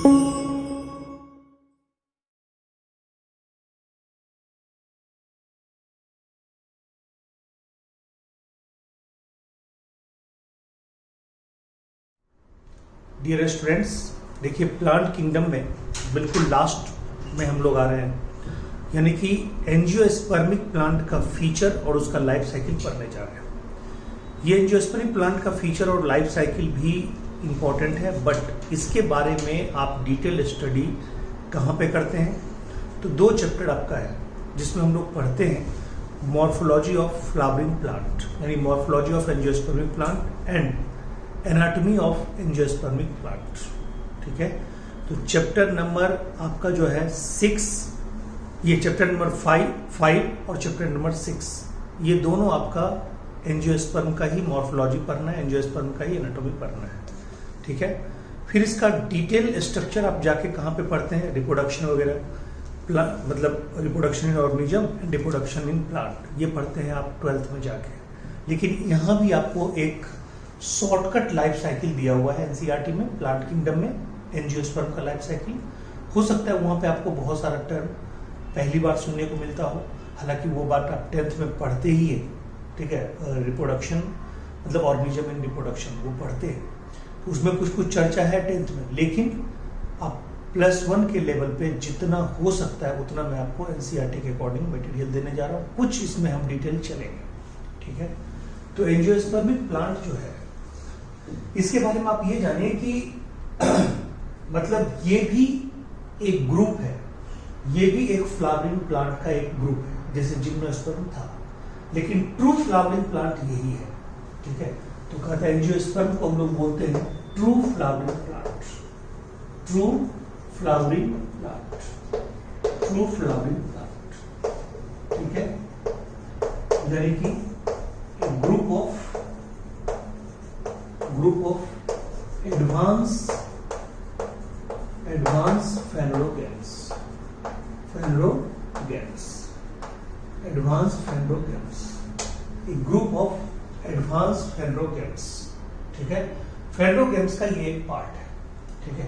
Dear students, देखिए plant kingdom में बिल्कुल लास्ट में हम लोग आ रहे हैं, यानी कि एंजियोस्पर्मिक प्लांट का फीचर और उसका लाइफ साइकिल पढ़ने जा रहे हैं। ये एंजियोस्पर्मिक प्लांट का फीचर और लाइफ साइकिल भी इम्पोर्टेंट है, बट इसके बारे में आप डिटेल स्टडी कहाँ पे करते हैं? तो 2 चैप्टर आपका है जिसमें हम लोग पढ़ते हैं मॉर्फोलॉजी ऑफ फ्लावरिंग प्लांट, यानी morphology of angiospermic plant and anatomy of angiospermic plant. ठीक है, तो चैप्टर नंबर आपका जो है 6, ये चैप्टर नंबर 5 और चैप्टर नंबर 6, ये दोनों आपका एंजियोस्पर्म का ही मॉर्फोलॉजी पढ़ना है, एंजियोस्पर्म का ही एनाटॉमी पढ़ना है। ठीक है, फिर इसका डिटेल स्ट्रक्चर आप जाके कहाँ पे पढ़ते हैं? रिप्रोडक्शन वगैरह, मतलब reproduction in organism and reproduction in plant, ये पढ़ते हैं आप 12th में जाके। लेकिन यहाँ भी आपको एक शॉर्टकट लाइफ साइकिल दिया हुआ है एनसीईआरटी में, प्लांट किंगडम में एंजियोस्पर्म का लाइफ साइकिल। हो सकता है वहाँ पे आपको बहुत सारा टर्म पहली बार सुनने को मिलता हो, हालांकि वो बात आप 10th में पढ़ते ही है। ठीक है, रिप्रोडक्शन मतलब ऑर्गेनिज्म इन रिप्रोडक्शन वो पढ़ते हैं, तो उसमें कुछ चर्चा है 10th में, लेकिन आप +1 के लेवल पे जितना हो सकता है उतना मैं आपको एनसीईआरटी के अकॉर्डिंग मटेरियल देने जा रहा हूँ। कुछ इसमें हम डिटेल चलेंगे। ठीक है, तो एंजियोस्पर्मिक प्लांट जो है इसके बारे में आप ये जानिए कि मतलब ये भी एक ग्रुप है, ये भी एक फ्लावरिंग प्लांट का एक ग्रुप है, जैसे जिम्नोस्पर्म था, लेकिन ट्रू फ्लावरिंग प्लांट यही है। ठीक है, तो कहते हैं एंजियोस्पर्म को हम लोग बोलते हैं true flowering plant, true flowering plant, true flowering plant. ठीक है, यानी कि group of advanced phanerogames, a group of advanced phanerogames। ठीक है, phanerogames का ये एक पार्ट है। ठीक है,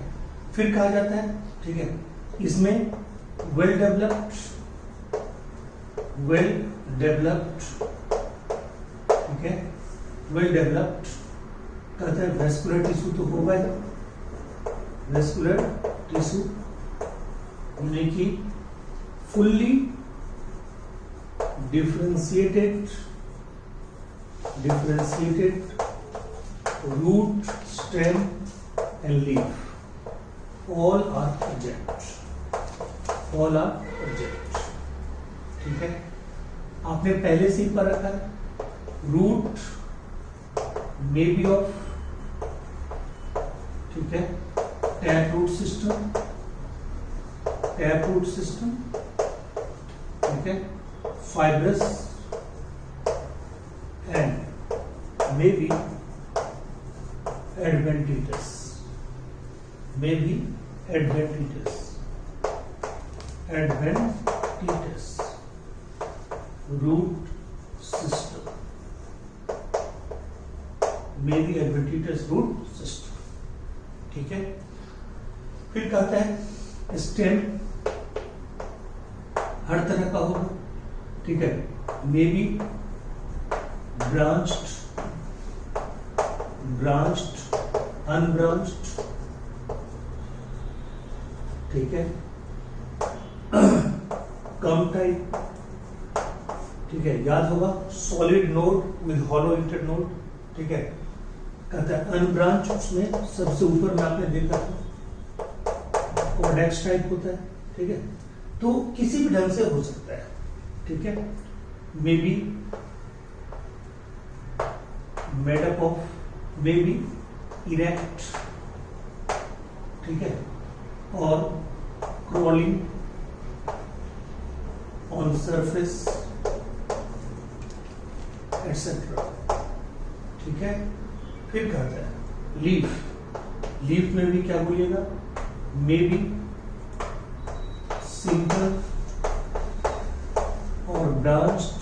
फिर कहा जाता है, ठीक है, इसमें वेल डेवलप्ड, ठीक है, वेल डेवलप्ड कहते हैं वेस्कुलर टिश्यू तो होगा ही, वेस्कुलर टिश्यू यानी कि fully differentiated root, stem and leaf, all are present. ठीक है, आपने पहले से ही पढ़ रखा है, रूट मे बी ऑफ, ठीक है, टैप रूट सिस्टम, ठीक है, fibrous and may be adventitious, root system, may be adventitious root system. ठीक है, फिर कहता है स्टेम हर तरह का होगा। ठीक है, मे बी ब्रांच्ड, अनब्रांच्ड। ठीक है, कम टाइप। ठीक है, याद होगा solid node with hollow internode. ठीक है, कहता है अनब्रांच, उसमें सबसे ऊपर में आपने देखा था कॉर्डेक्स टाइप होता है। ठीक है, तो किसी भी ढंग से हो सकता है। ठीक है, may be made up of, may be erect, ठीक है, और क्रॉलिंग ऑन सरफेस एटसेट्रा। ठीक है, फिर कहता है लीफ में भी क्या बोलिएगा? मे बी सिंपल और ब्रांच्ड।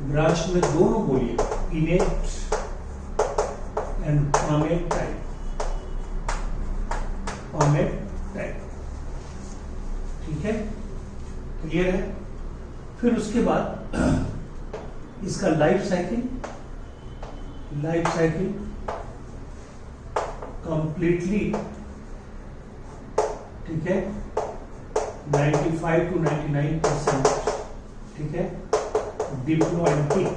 ब्रांच में दोनों बोलिए, इनेट and palmate type. Format tag. ठीक है, क्लियर है। फिर उसके बाद इसका लाइफ साइकिल कंप्लीटली, ठीक है, 95 to 99%, ठीक है, डिप्लोएंटिक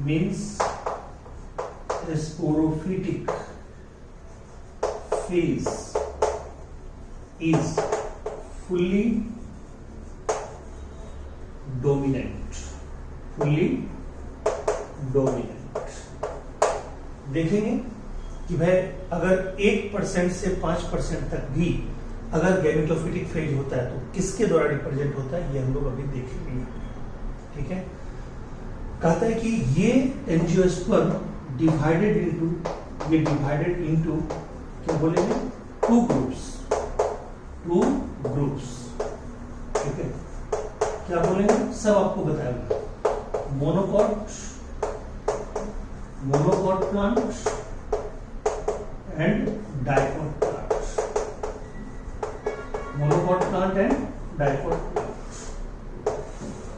means sporophytic phase is fully dominant। देखेंगे कि भाई अगर 1% से 5% तक भी अगर गैमेटोफिटिक फेज होता है तो किसके द्वारा रिप्रेजेंट होता है, ये हम लोग अभी देखेंगे। ठीक है, कहता है कि ये एंजियोस्पर्म डिवाइडेड इनटू क्या बोलेंगे, टू ग्रुप्स। ठीक है, क्या बोलेंगे, सब आपको बताएगा। Monocot plant and dicot plant. Monocot plant and dicot plant.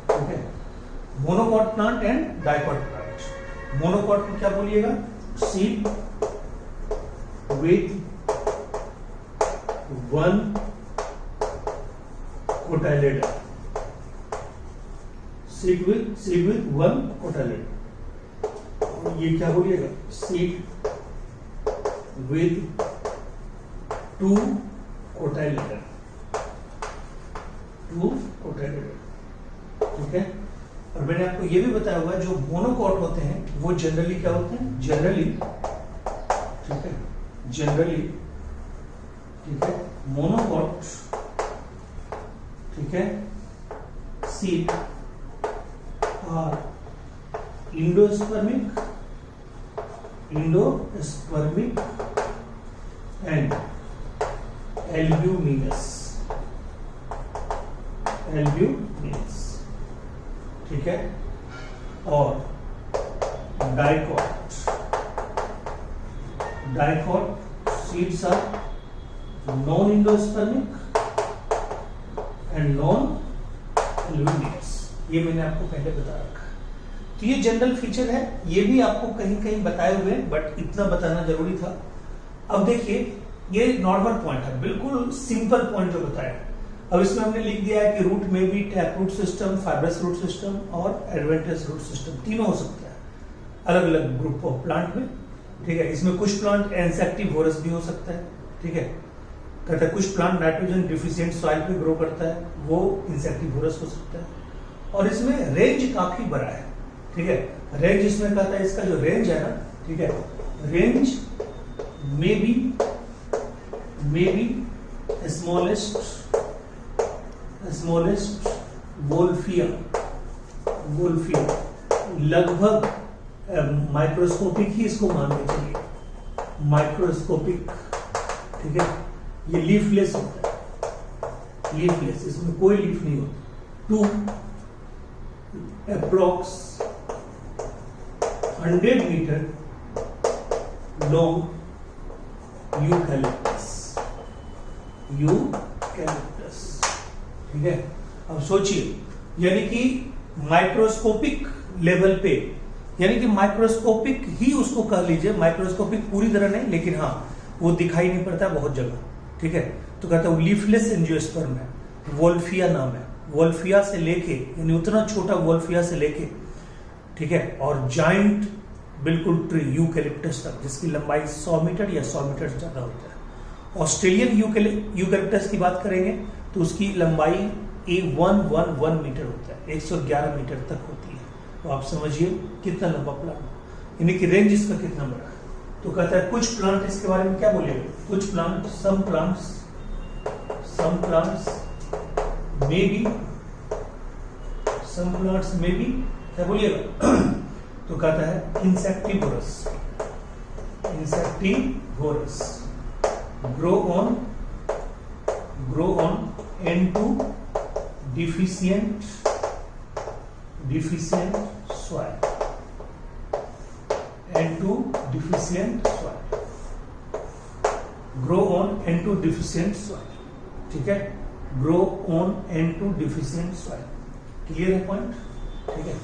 ठीक है, monocot plant and dicot plant. Monocot में क्या बोलिएगा, seed with one cotyledon. Seed with one cotyledon. ये क्या बोलिएगा, सीड विथ टू कोटाइलेडा। ठीक है, और मैंने आपको ये भी बताया हुआ है जो मोनोकॉट होते हैं वो जनरली क्या होते हैं, ठीक है, मोनोकॉट, ठीक है, seed are endospermic and albuminous. ठीक है, और dicot seeds are non endospermic and non albuminous. ये मैंने आपको पहले बता रखा। तो ये जनरल फीचर है, ये भी आपको कहीं कहीं बताए हुए हैं, बट इतना बताना जरूरी था। अब देखिए, ये नॉर्मल पॉइंट है, बिल्कुल सिंपल पॉइंट जो बताया। अब इसमें हमने लिख दिया है कि रूट में भी tap root system, fibrous root system और एडवेंटियस रूट सिस्टम तीनों हो सकता है अलग अलग ग्रुप ऑफ प्लांट में। ठीक है, इसमें कुछ प्लांट इंसेक्टिवोरस भी हो सकता है। ठीक है, कहता है कुछ प्लांट नाइट्रोजन डिफिशिएंट सॉइल पे ग्रो करता है, वो इंसेक्टिवोरस हो सकता है। और इसमें रेंज काफी बड़ा है। ठीक है, रेंज इसमें कहता है, इसका जो रेंज है ना, ठीक है, रेंज में बी स्मॉलेस्ट वोल्फिया लगभग माइक्रोस्कोपिक ही इसको मान के चलिए, माइक्रोस्कोपिक। ठीक है, ये लीफलेस होता है, लीफलेस, इसमें कोई लीफ नहीं होता। To approx 100 metre long eucalyptus. ठीक है, अब सोचिए, यानी कि माइक्रोस्कोपिक लेवल पे, यानी कि माइक्रोस्कोपिक ही उसको कह लीजिए, माइक्रोस्कोपिक पूरी तरह नहीं, लेकिन हाँ वो दिखाई नहीं पड़ता बहुत जगह। ठीक है, तो कहता है लीफलेस एंजियोस्पर्म है, वोल्फिया नाम है। वोल्फिया से लेके, यानी उतना छोटा वोल्फिया से लेके, ठीक है, और जाइंट बिल्कुल ट्री यूकैलिप्टस तक, जिसकी लंबाई 100 मीटर या 100 मीटर से ज्यादा होता है। ऑस्ट्रेलियन यूकैलिप्टस की बात करेंगे तो उसकी लंबाई 111 मीटर होता है, 111 मीटर तक होती है। तो आप समझिए कितना लंबा प्लांट, यानी कि रेंज इसका कितना बड़ा है। तो कहता है कुछ प्लांट, इसके बारे में क्या बोलेगा, कुछ प्लांट, सम प्लांट्स में भी क्या बोलिएगा तो कहता है insectivorous grow on N2 deficient soil। N2 deficient soil, grow on N2 deficient soil, ठीक है, grow on N2 deficient soil, clear है पॉइंट, ठीक है,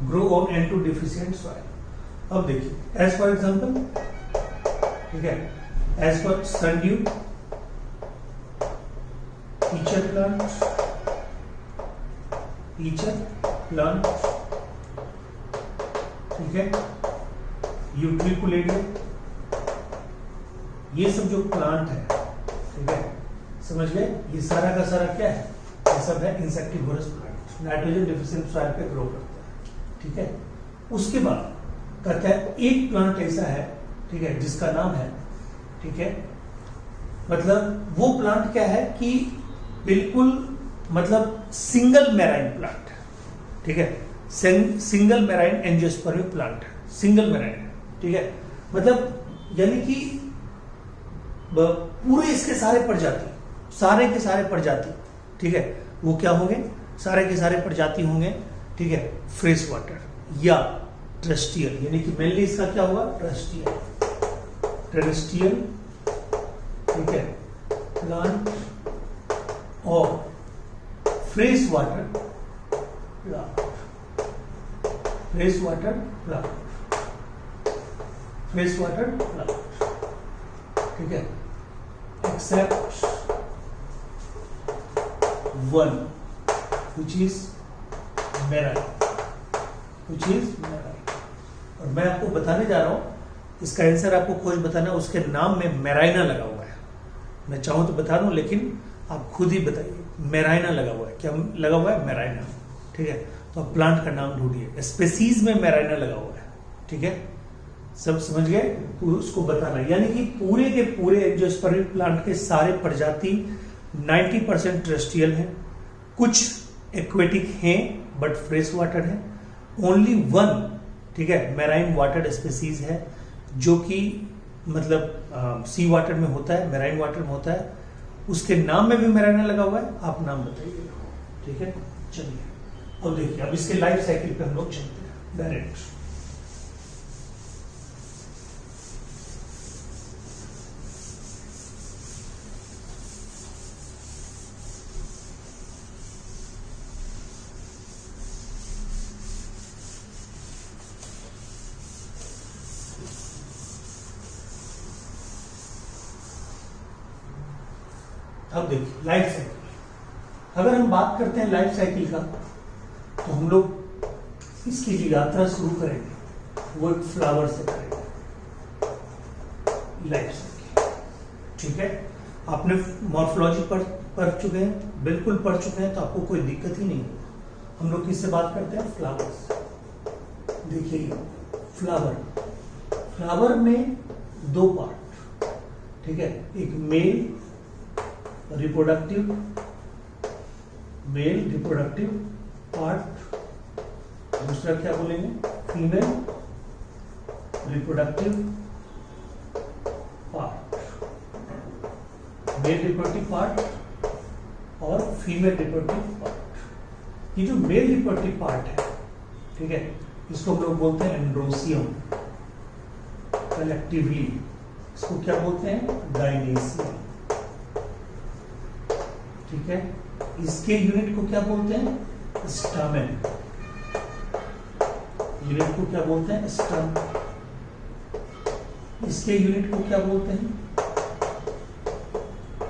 grow on N2 deficient soil। अब देखिए, as for example, ठीक है, as for sundew, peacher plant, ठीक है, यूट्रिकुलेटर, ये सब जो प्लांट है, ठीक है, समझ गए, ये सारा का सारा क्या है, ये सब है insectivorous plant, nitrogen deficient soil पे ग्रो करता है, ठीक है। उसके बाद कहता है एक प्लांट ऐसा है, ठीक है, जिसका नाम है, ठीक है, मतलब वो प्लांट क्या है कि बिल्कुल मतलब सिंगल मैराइन प्लांट, ठीक है, single marine angiospermic plant, single marine, ठीक है, मतलब यानी कि पूरे इसके सारे प्रजाति, सारे के सारे प्रजाति, ठीक है, वो क्या होंगे, सारे के सारे प्रजाति होंगे, ठीक है, फ्रेश वाटर या टेरेस्ट्रियल, यानी कि मेनली इसका क्या हुआ, टेरेस्ट्रियल, ठीक है, प्लांट और fresh water plant, fresh water plant, ठीक है, except one which is marine, और मैं आपको बताने जा रहा हूं, इसका आंसर आपको खोज बताना, उसके नाम में मैराइना लगा हुआ है, मैं चाहूं तो बता दूं, लेकिन आप खुद ही बताइए, मैराइना लगा हुआ है, क्या लगा हुआ है, मैराइना, ठीक है, तो आप प्लांट का नाम ढूंढिए, स्पेसीज में मैराइना लगा हुआ है, ठीक है, सब समझ गए, तो उसको बताना, यानी कि पूरे के पूरे एंजियोस्पर्मिक प्लांट के सारे प्रजाति 90% टेरेस्ट्रियल है, कुछ एक्वेटिक हैं बट फ्रेश वाटर है, ओनली वन, ठीक है, मैराइन वाटर स्पेसीज है जो कि मतलब सी वाटर में होता है, मैराइन वाटर में होता है, उसके नाम में भी मैराइना लगा हुआ है, आप नाम बताइए, ठीक है। चलिए अब देखिए, अब इसके लाइफ साइकिल पे हम लोग चलते हैं डायरेक्ट। अब देखिए लाइफ साइकिल, अगर हम बात करते हैं लाइफ साइकिल का, तो हम लोग इसकी जो यात्रा शुरू करेंगे वो एक फ्लावर से करेंगे, लाइफ साइकिल, ठीक है। आपने मॉर्फोलॉजी पढ़ चुके हैं, बिल्कुल पढ़ चुके हैं, तो आपको कोई दिक्कत ही नहीं है। हम लोग किससे बात करते हैं, फ्लावर्स। देखिए फ्लावर में दो पार्ट, ठीक है, एक मेल रिप्रोडक्टिव पार्ट, दूसरा क्या बोलेंगे, female reproductive part, male reproductive part और फीमेल रिप्रोडक्टिव पार्ट। ये जो मेल रिप्रोडक्टिव पार्ट है, ठीक है, इसको हम लोग बोलते हैं एंड्रोसियम, कलेक्टिवली इसको क्या बोलते हैं, गाइनेसियम, ठीक है। इसके यूनिट को क्या बोलते हैं, स्टामेन, यूनिट को क्या बोलते हैं, स्टामेन। इसके यूनिट को क्या बोलते हैं,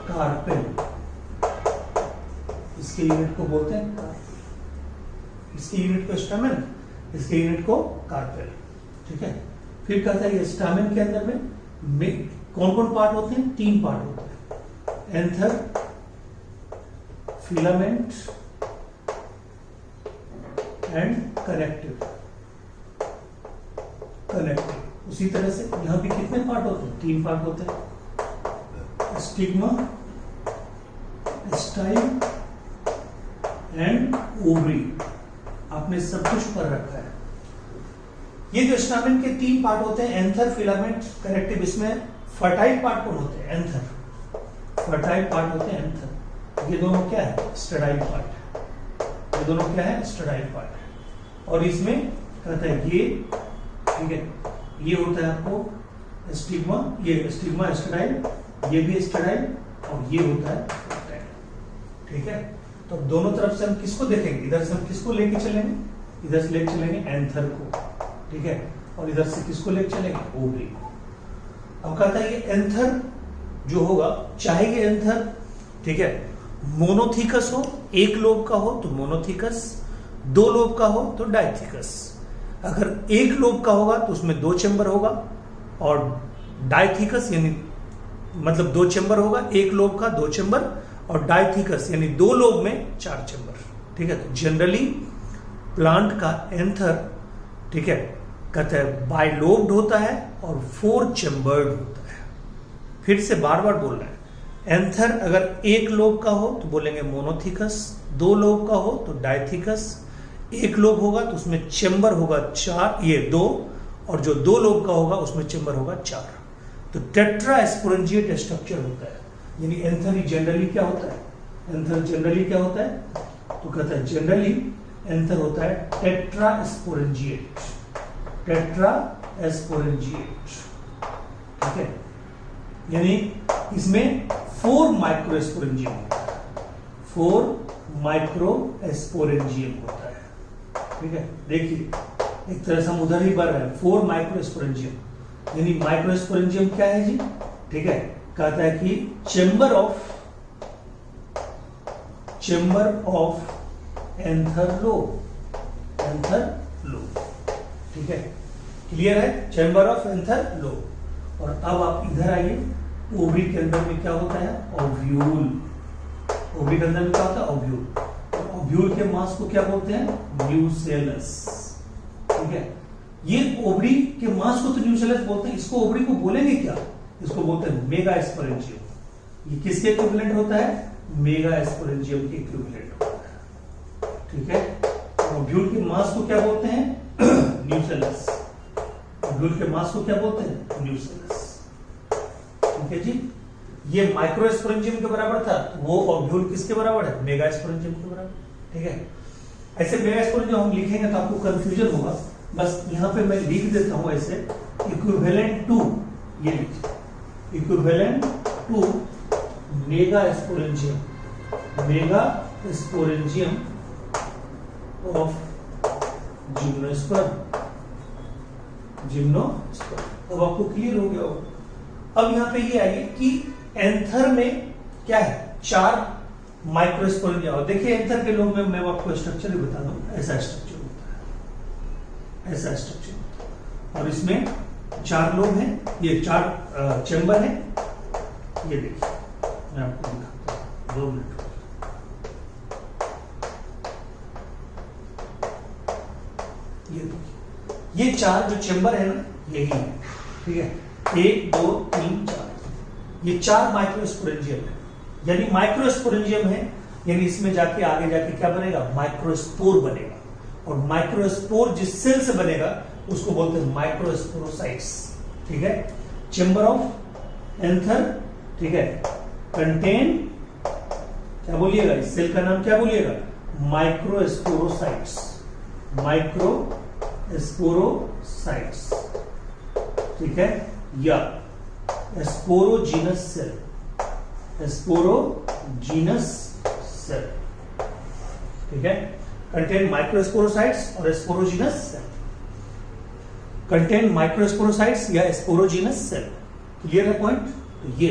कार्पेल, इसके यूनिट को बोलते हैं कार्पेल, इसके यूनिट को स्टामेन, इसके यूनिट को कार्पेल, ठीक है। फिर कहता है ये स्टामेन के अंदर में कौन कौन पार्ट होते हैं, तीन पार्ट होते हैं, एंथर, फिलामेंट एंड कनेक्टिव। उसी तरह से यहां भी कितने पार्ट होते हैं, तीन पार्ट होते हैं, स्टिग्मा, स्टाइल एंड ओवरी। आपने सब कुछ पढ़ रखा है। ये जो स्टामेन के तीन पार्ट होते हैं, एंथर, फिलामेंट, कनेक्टिव, इसमें फर्टाइल पार्ट कौन होते हैं, एंथर, फर्टाइल पार्ट होते हैं एंथर। ये दोनों क्या है, स्टेराइल पार्ट, ये दोनों क्या है, स्टेराइल पार्ट। और इसमें कहता है ये ठीक है, ये होता है आपको स्टिग्मा, ये स्टिग्मा एस्टेराइल, ये भी एस्टेराइल, और ये होता है पेप्टाइड। ठीक है, तो दोनों तरफ से हम किसको देखेंगे, इधर से हम किसको लेके चलेंगे, इधर से लेके चलेंगे एंथर को, ठीक है, और इधर से किसको लेके चलेंगे, ओवरी को। अब कहता है ये एंथर जो होगा, चाहे ये एंथर, ठीक है, मोनोथीकस हो, एक लोब का हो तो मोनोथीकस, दो लोब का हो तो डाइथीकस। अगर एक लोब का होगा तो उसमें 2 चेंबर होगा, और डाइथीकस यानी मतलब 2 चेंबर होगा, एक लोब का 2 चेंबर, और डाइथीकस यानी 2 लोब में 4 चेंबर। ठीक है, तो जनरली प्लांट का एंथर, ठीक है, कहते हैं बाइलोब्ड होता है और 4 चेंबर्ड होता है। फिर से बार बार बोल रहे हैं, एंथर अगर एक लोब का हो तो बोलेंगे मोनोथीकस, 2 लोब का हो तो डाइथीकस, एक लोब होगा तो उसमें चेंबर होगा 4, ये 2, और जो 2 लोब का होगा उसमें चेंबर होगा 4। तो टेट्रा स्पोरेंजिएट स्ट्रक्चर होता है। यानी एंथर जनरली क्या होता है, एंथर जनरली क्या होता है, तो कहता है जनरली एंथर होता है टेट्रा स्पोरेंजिएट, टेट्रा स्पोरेंजिएट। ठीक है, यानी इसमें 4 माइक्रोस्पोरेंजियम होता है, 4 माइक्रोस्पोरेंजियम होता है। ठीक है, देखिए एक तरह से हम उधर ही बढ़ रहे हैं, 4 माइक्रोस्पोरेंजियम। यानी माइक्रोस्पोरेंजियम क्या है जी, ठीक है, कहता है कि chamber of anther lobe, anther lobe. ठीक है, क्लियर है, चेंबर ऑफ एंथर लोब। और अब आप इधर आइए, ओवरी के अंदर में क्या होता है, ओव्यूल। ओवरी के अंदर में क्या होता है, ओव्यूल। ओव्यूल के मास को क्या बोलते हैं, न्यूसेलस। ठीक है, ये ओवरी के मास को तो न्यूसेलस बोलते हैं, इसको ओवरी को बोलेंगे क्या, इसको बोलते हैं मेगा स्पोरेंजियम। ये किसके इक्विवेलेंट होता है, मेगा स्पोरेंजियम के इक्विवेलेंट होता है। ठीक है, ओव्यूल के मास को क्या बोलते हैं, न्यूसेलस। ओव्यूल के मास को क्या बोलते हैं, न्यूसेलस। ठीक है जी, ये माइक्रोस्पोरेंजियम के बराबर था, वो ओव्यूल किसके बराबर है, मेगा स्पोरेंजियम के बराबर। ठीक है, ऐसे मेगा स्पोरेंजियम हम लिखेंगे तो आपको कंफ्यूजन होगा, बस यहां पे मैं लिख देता हूं ऐसे, इक्विवेलेंट टू, ये लिखिए equivalent to mega sporangium, mega sporangium of gymnosperm, gymnosperm. अब आपको क्लियर हो गया होगा। अब यहां पे ये आइए कि एंथर में क्या है, 4 माइक्रोस्पोरेंजियम। देखिए एंथर के लोग में मैं आपको स्ट्रक्चर ही बता दूं, ऐसा स्ट्रक्चर होता है, ऐसा स्ट्रक्चर होता है, और इसमें 4 लोब हैं, ये 4 चेंबर है। ये देखिए मैं आपको दिखाता हूं, 2 मिनट। ये देखिए, ये 4 जो चेंबर है ना, यही है। ठीक है, 1 2 3 4, ये 4 माइक्रोस्पोरेंजियम है। यानी माइक्रोस्पोरेंजियम है, यानी इसमें जाके आगे जाके क्या बनेगा, माइक्रोस्पोर बनेगा, और माइक्रोस्पोर जिस सेल से बनेगा उसको बोलते हैं माइक्रोस्पोरोसाइट्स। ठीक है, चेंबर ऑफ एंथर, ठीक है, कंटेन, क्या बोलिएगा, इस सेल का नाम क्या बोलिएगा, माइक्रोस्पोरोसाइट्स, माइक्रोस्पोरोसाइट्स। ठीक है, या स्पोरोजीनस सेल, स्पोरोजीनस सेल। ठीक है, कंटेन माइक्रोस्पोरोसाइट्स और स्पोरोजीनस सेल, कंटेन माइक्रोस्पोरोसाइट्स या स्पोरोजीनस सेल। क्लियर है पॉइंट, तो ये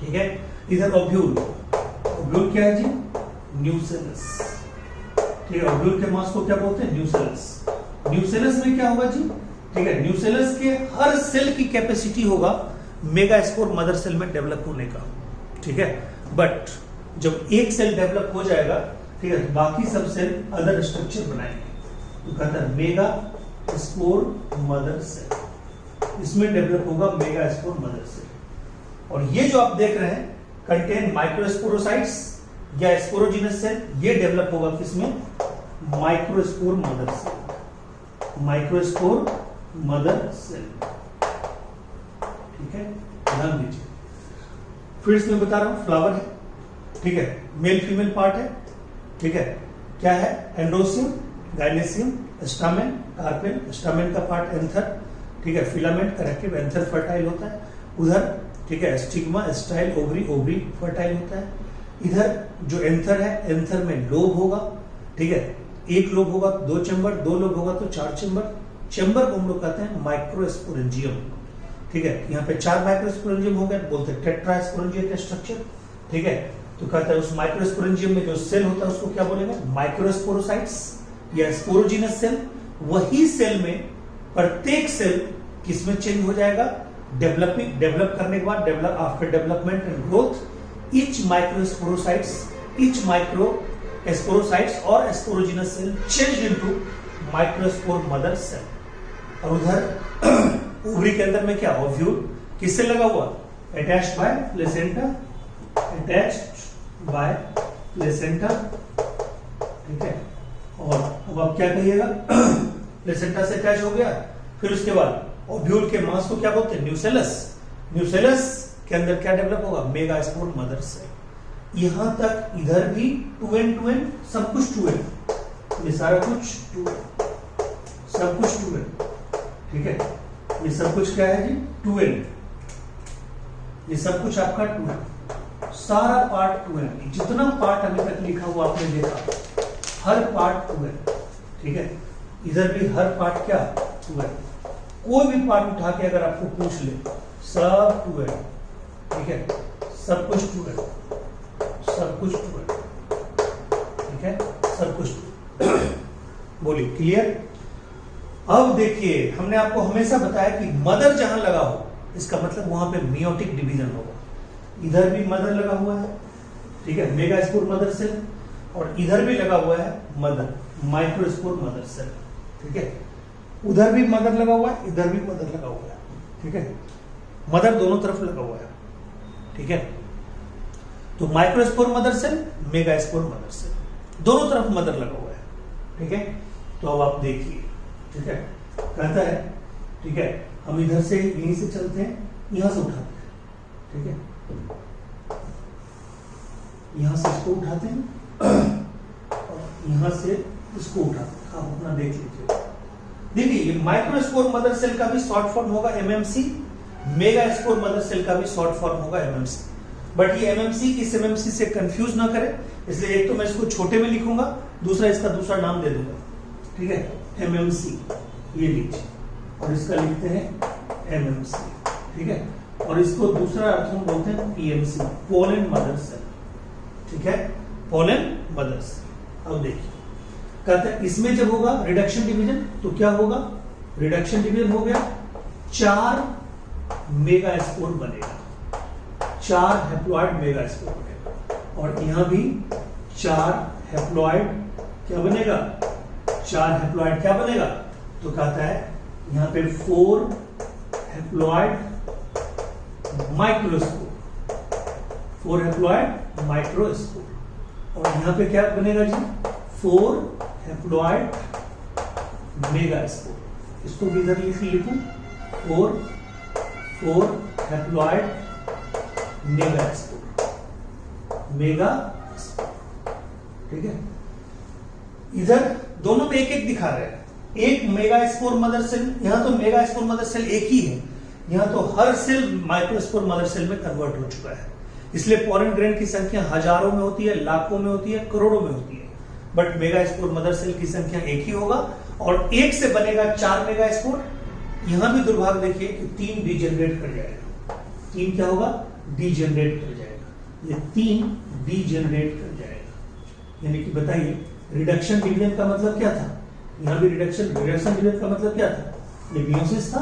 ठीक है। इधर ओव्यूल, ओव्यूल क्या है जी, न्यूसेलस। ठीक है, ओव्यूल के मास को क्या बोलते हैं, न्यूसेलस। न्यूसेलस में क्या होगा जी, ठीक है, न्यूसेलस के हर सेल की कैपेसिटी होगा मेगा स्पोर मदर सेल में डेवलप होने का। ठीक है, बट जब एक सेल डेवलप हो जाएगा, ठीक है, तो बाकी सब सेल अदर स्ट्रक्चर बनाएंगे। तो कहता है मेगा स्पोर मदर सेल, इसमें डेवलप होगा मेगा स्पोर मदर सेल। और ये जो आप देख रहे हैं कंटेन माइक्रोस्पोरोसाइट्स या स्पोरोजीनस सेल, ये डेवलप होगा किसमें, microspore mother cell, microspore mother cell. ठीक है, ध्यान दीजिए, फिर से मैं बता रहा हूं, फ्लावर है, ठीक है, मेल फीमेल पार्ट है। ठीक है, क्या है, एंड्रोसियम, गाइनेसियम, स्टामेन, कार्पेल, स्टामेन का पार्ट एंथर, ठीक है, फिलामेंट, करेक्टिव, एंथर फर्टाइल होता है उधर, ठीक है, stigma, style, ovary, ovary fertile होता है इधर। जो एंथर है, एंथर में लोब होगा, ठीक है, एक लोब होगा तो 2 चैम्बर, 2 लोब होगा तो 4 चैम्बर। चैम्बर को हम लोग कहते हैं माइक्रोस्पोरेंजियम, ठीक है, यहाँ पे 4 माइक्रोस्पोरेंजियम हो गए, बोलते हैं टेट्रास्पोरेंजियम स्ट्रक्चर, ठीक है। तो कहता है उस माइक्रोस्पोरेंजियम में जो सेल होता है उसको क्या बोलेंगे, माइक्रोस्पोरोसाइट्स या स्पोरोजिनस सेल। वही सेल में प्रत्येक सेल किसमें चेंज हो जाएगा, डेवलप करने के बाद, develop after development and growth, each microsporocytes, each microsporocytes और sporogenous cell change into microspore mother cell. और उधर ओवरी के अंदर में क्या, ओव्यूल किससे लगा हुआ, attached bye placenta, attached bye placenta, ठीक है। और अब आप क्या कहिएगा, प्लेसेंटा से अटैच हो गया, फिर उसके बाद ओव्यूल के मास को क्या बोलते हैं, न्यूसेलस। न्यूसेलस के अंदर क्या डेवलप होगा, मेगास्पोर मदर सेल। यहां तक इधर भी 2n सब कुछ 2n, ये सारा कुछ 2n, सब कुछ 2n, ठीक है। ये सब कुछ क्या है जी, 2n, ये सब कुछ आपका 2n, सारा पार्ट 2n, जितना पार्ट अभी तक लिखा हुआ आपने देखा, हर पार्ट 2n, ठीक है। इधर भी हर पार्ट क्या 2n, कोई भी पार्ट उठा के अगर आपको पूछ ले, सब 2n, ठीक है, सब कुछ 2n, सब कुछ 2n, ठीक है, सब कुछ 2n। बोलिए क्लियर। अब देखिए, हमने आपको हमेशा बताया कि मदर जहां लगा हो, इसका मतलब वहां पे मियोटिक डिवीजन होगा। इधर भी मदर लगा हुआ है, ठीक है, मेगास्पोर मदर सेल, और इधर भी लगा हुआ है मदर, माइक्रोस्पोर मदर सेल, ठीक है। उधर भी मदर लगा हुआ है, इधर भी मदर लगा हुआ है, ठीक है, मदर दोनों तरफ लगा हुआ है, ठीक है। तो microspore mother cell, megaspore mother cell, दोनों तरफ मदर लगा हुआ है, ठीक है। तो अब आप देखिए, ठीक है, कहता है, ठीक है, हम इधर से यहीं से चलते हैं, यहां से उठाते हैं, ठीक है, यहां से इसको उठाते हैं और यहां से इसको उठाते हैं। आप अपना देख लीजिए। देखिए, ये माइक्रोस्पोर मदर सेल का भी शॉर्ट फॉर्म होगा एमएमसी, मेगास्पोर मदर सेल का भी शॉर्ट फॉर्म होगा एमएमसी। बट ये एमएमसी इस एमएमसी से कंफ्यूज ना करें, इसलिए एक तो मैं इसको छोटे में लिखूंगा, दूसरा इसका दूसरा नाम दे दूंगा, ठीक है, एमएमसी, ये लीजिए, और इसका लिखते हैं एमएमसी, ठीक है। और इसको दूसरा अर्थ हम बोलते हैं पीएमसी, पोलन मदर सेल, ठीक है, पोलन मदर सेल। अब देखिए, कहते हैं इसमें जब होगा रिडक्शन डिवीजन तो क्या होगा, रिडक्शन डिवीजन हो गया, 4 मेगास्पोर बनेगा, 4 हैप्लॉइड मेगास्पोर बनेगा, और यहां भी 4 हैप्लॉइड क्या बनेगा, 4 हैप्लॉइड क्या बनेगा, तो कहता है यहां पे 4 हैप्लॉइड माइक्रोस्पोर, 4 हैप्लॉइड माइक्रोस्पोर, और यहां पे क्या बनेगा जी, 4 हैप्लॉइड मेगास्पोर। इसको भी इधर लिखूं, 4 हैप्लॉइड मेगास्पोर, ठीक है। इधर दोनों में एक एक दिखा रहे हैं, एक मेगास्पोर मदर सेल, यहां तो मेगास्पोर मदर सेल एक ही है, यहां तो हर सेल माइक्रोस्पोर मदर सेल में कन्वर्ट हो चुका है। इसलिए पोलन ग्रेन की संख्या हजारों में होती है, लाखों में होती है, करोड़ों में होती है, बट मेगास्पोर मदर सेल की संख्या एक ही होगा, और एक से बनेगा 4 मेगास्पोर। यहां भी दुर्भाग्य देखिए कि 3 डीजेनरेट कर जाएगा, 3 क्या होगा, डीजेनरेट कर जाएगा, ये 3 डीजेनरेट कर जाएगा। यानी कि बताइए, रिडक्शन डिवीजन का मतलब क्या था, यहां भी रिडक्शन डिवीजन का मतलब क्या था, ये मियोसिस था,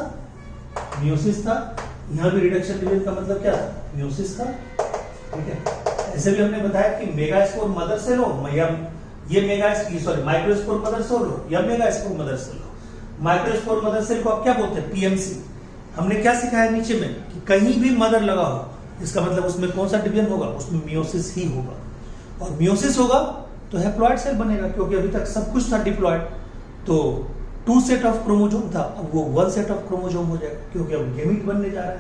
मियोसिस था, यहां भी रिडक्शन डिवीजन का मतलब क्या था, मियोसिस था, ठीक है। ऐसे भी हमने बताया कि मेगास्पोर मदर सेल हो या ये माइक्रोस्पोर मदर सेल हो या मेगास्पोर मदर सेल हो, माइक्रोस्पोर मदर सेल को आप क्या बोलते हैं, पीएमसी। हमने क्या सिखाया नीचे में कि कहीं भी मदर लगा हो, इसका मतलब उसमें कौन सा डिवीजन होगा, उसमें मियोसिस ही होगा, और मियोसिस होगा तो हैप्लॉइड सेल बनेगा, क्योंकि अभी तक सब कुछ था डिप्लॉइड, तो 2 सेट ऑफ क्रोमोसोम था, अब वो 1 सेट ऑफ क्रोमोसोम हो जाएगा, क्योंकि अब गैमीट बनने जा रहा है।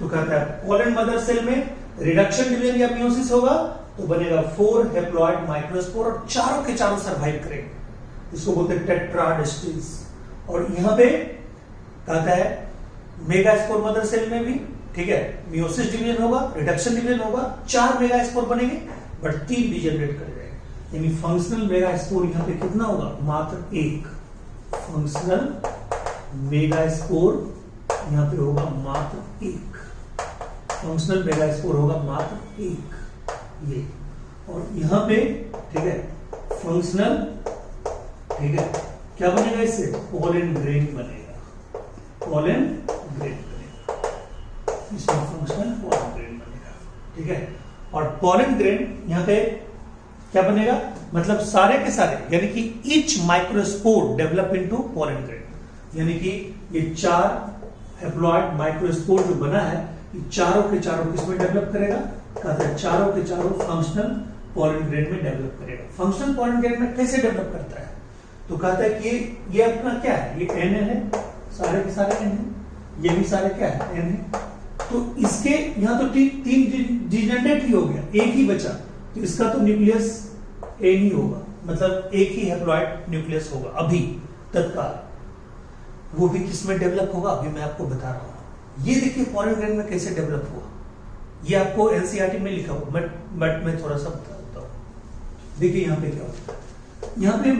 तो कहता है पोलन मदर सेल में रिडक्शन डिवीजन या मियोसिस होगा तो बनेगा 4 हैप्लॉइड माइक्रोस्पोर, और चारों के चारों सर्वाइव करेंगे, इसको बोलते हैं टेट्राड स्टेज। और यहाँ पे कहता है मेगा स्पोर मदर सेल में भी, ठीक है, मियोसिस डिवीजन होगा, रिडक्शन डिवीजन होगा, 4 मेगा स्पोर बनेंगे बट 3 डीजेनरेट कर जाएंगे। यानी फंक्शनल मेगा स्पोर यहाँ पे कितना होगा? मात्र 1 फंक्शनल मेगा स्पोर यहाँ पे होगा मात्र 1, फंक्शनल मेगा स्पोर होगा मात्र 1 ये। और यहाँ पे ठीक है फंक्शनल, ठीक है, क्या बनेगा इससे? पोलन ग्रेन बनेगा, पोलन ग्रेन बनेगा, इसमें फंक्शनल पोलन ग्रेन बनेगा, ठीक है। और पोलन ग्रेन यहाँ पे क्या बनेगा? मतलब सारे के सारे, यानी कि each microspore develop into pollen grain, यानी कि ये 4 हैप्लॉइड माइक्रोस्पोर जो बना है, ये चारों के चारों किसमें डेवलप करेगा? कहते हैं चारों के चारों फंक्शनल पोलन ग्रेन में डेवलप करेगा। फंक्शनल पोलन ग्रेन में कैसे डेवलप करता है? तो कहता है कि ये अपना क्या है? ये एन है, सारे के सारे एन है, ये भी सारे क्या है? एन है। तो इसके यहां तो 3 डिजेनरेट ही हो गया, एक ही बचा, तो इसका तो न्यूक्लियस एन ही होगा, मतलब एक ही हैप्लॉइड न्यूक्लियस होगा अभी तत्काल। वो भी किसमें डेवलप होगा? अभी मैं आपको बता रहा हूं। ये देखिए पोलन ग्रेन में कैसे डेवलप हुआ, ये आपको एनसीईआरटी में लिखा हुआ, बट मैं थोड़ा सा बता देता हूं। देखिए यहाँ पे क्या होता है, यहाँ पे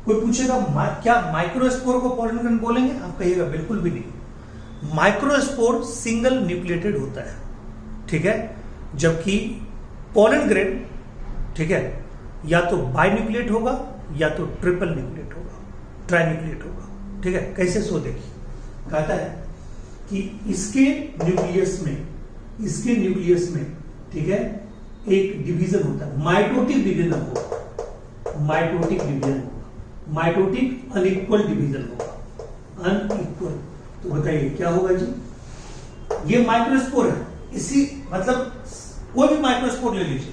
कोई पूछेगा क्या माइक्रोस्पोर को पोलन ग्रेन बोलेंगे? आप कहिएगा बिल्कुल भी नहीं। माइक्रोस्पोर सिंगल न्यूक्लिएटेड होता है, ठीक है, जबकि पोलन ग्रेन, ठीक है, या तो बाई न्यूक्लिएट होगा या तो ट्रिपल न्यूक्लिएट होगा, ट्राई न्यूक्लिएट होगा, ठीक है। कैसे? सो देखिए, कहता है कि इसके न्यूक्लियस में, ठीक है, एक डिवीजन होता है, माइटोटिक डिवीजन होगा, माइटोटिक डिवीजन होगा, माइटोटिक अनइक्वल डिवीजन होगा, अनइक्वल। तो बताइए क्या होगा जी? ये माइक्रोस्पोर है, इसी मतलब कोई भी माइक्रोस्पोर ले लीजिए,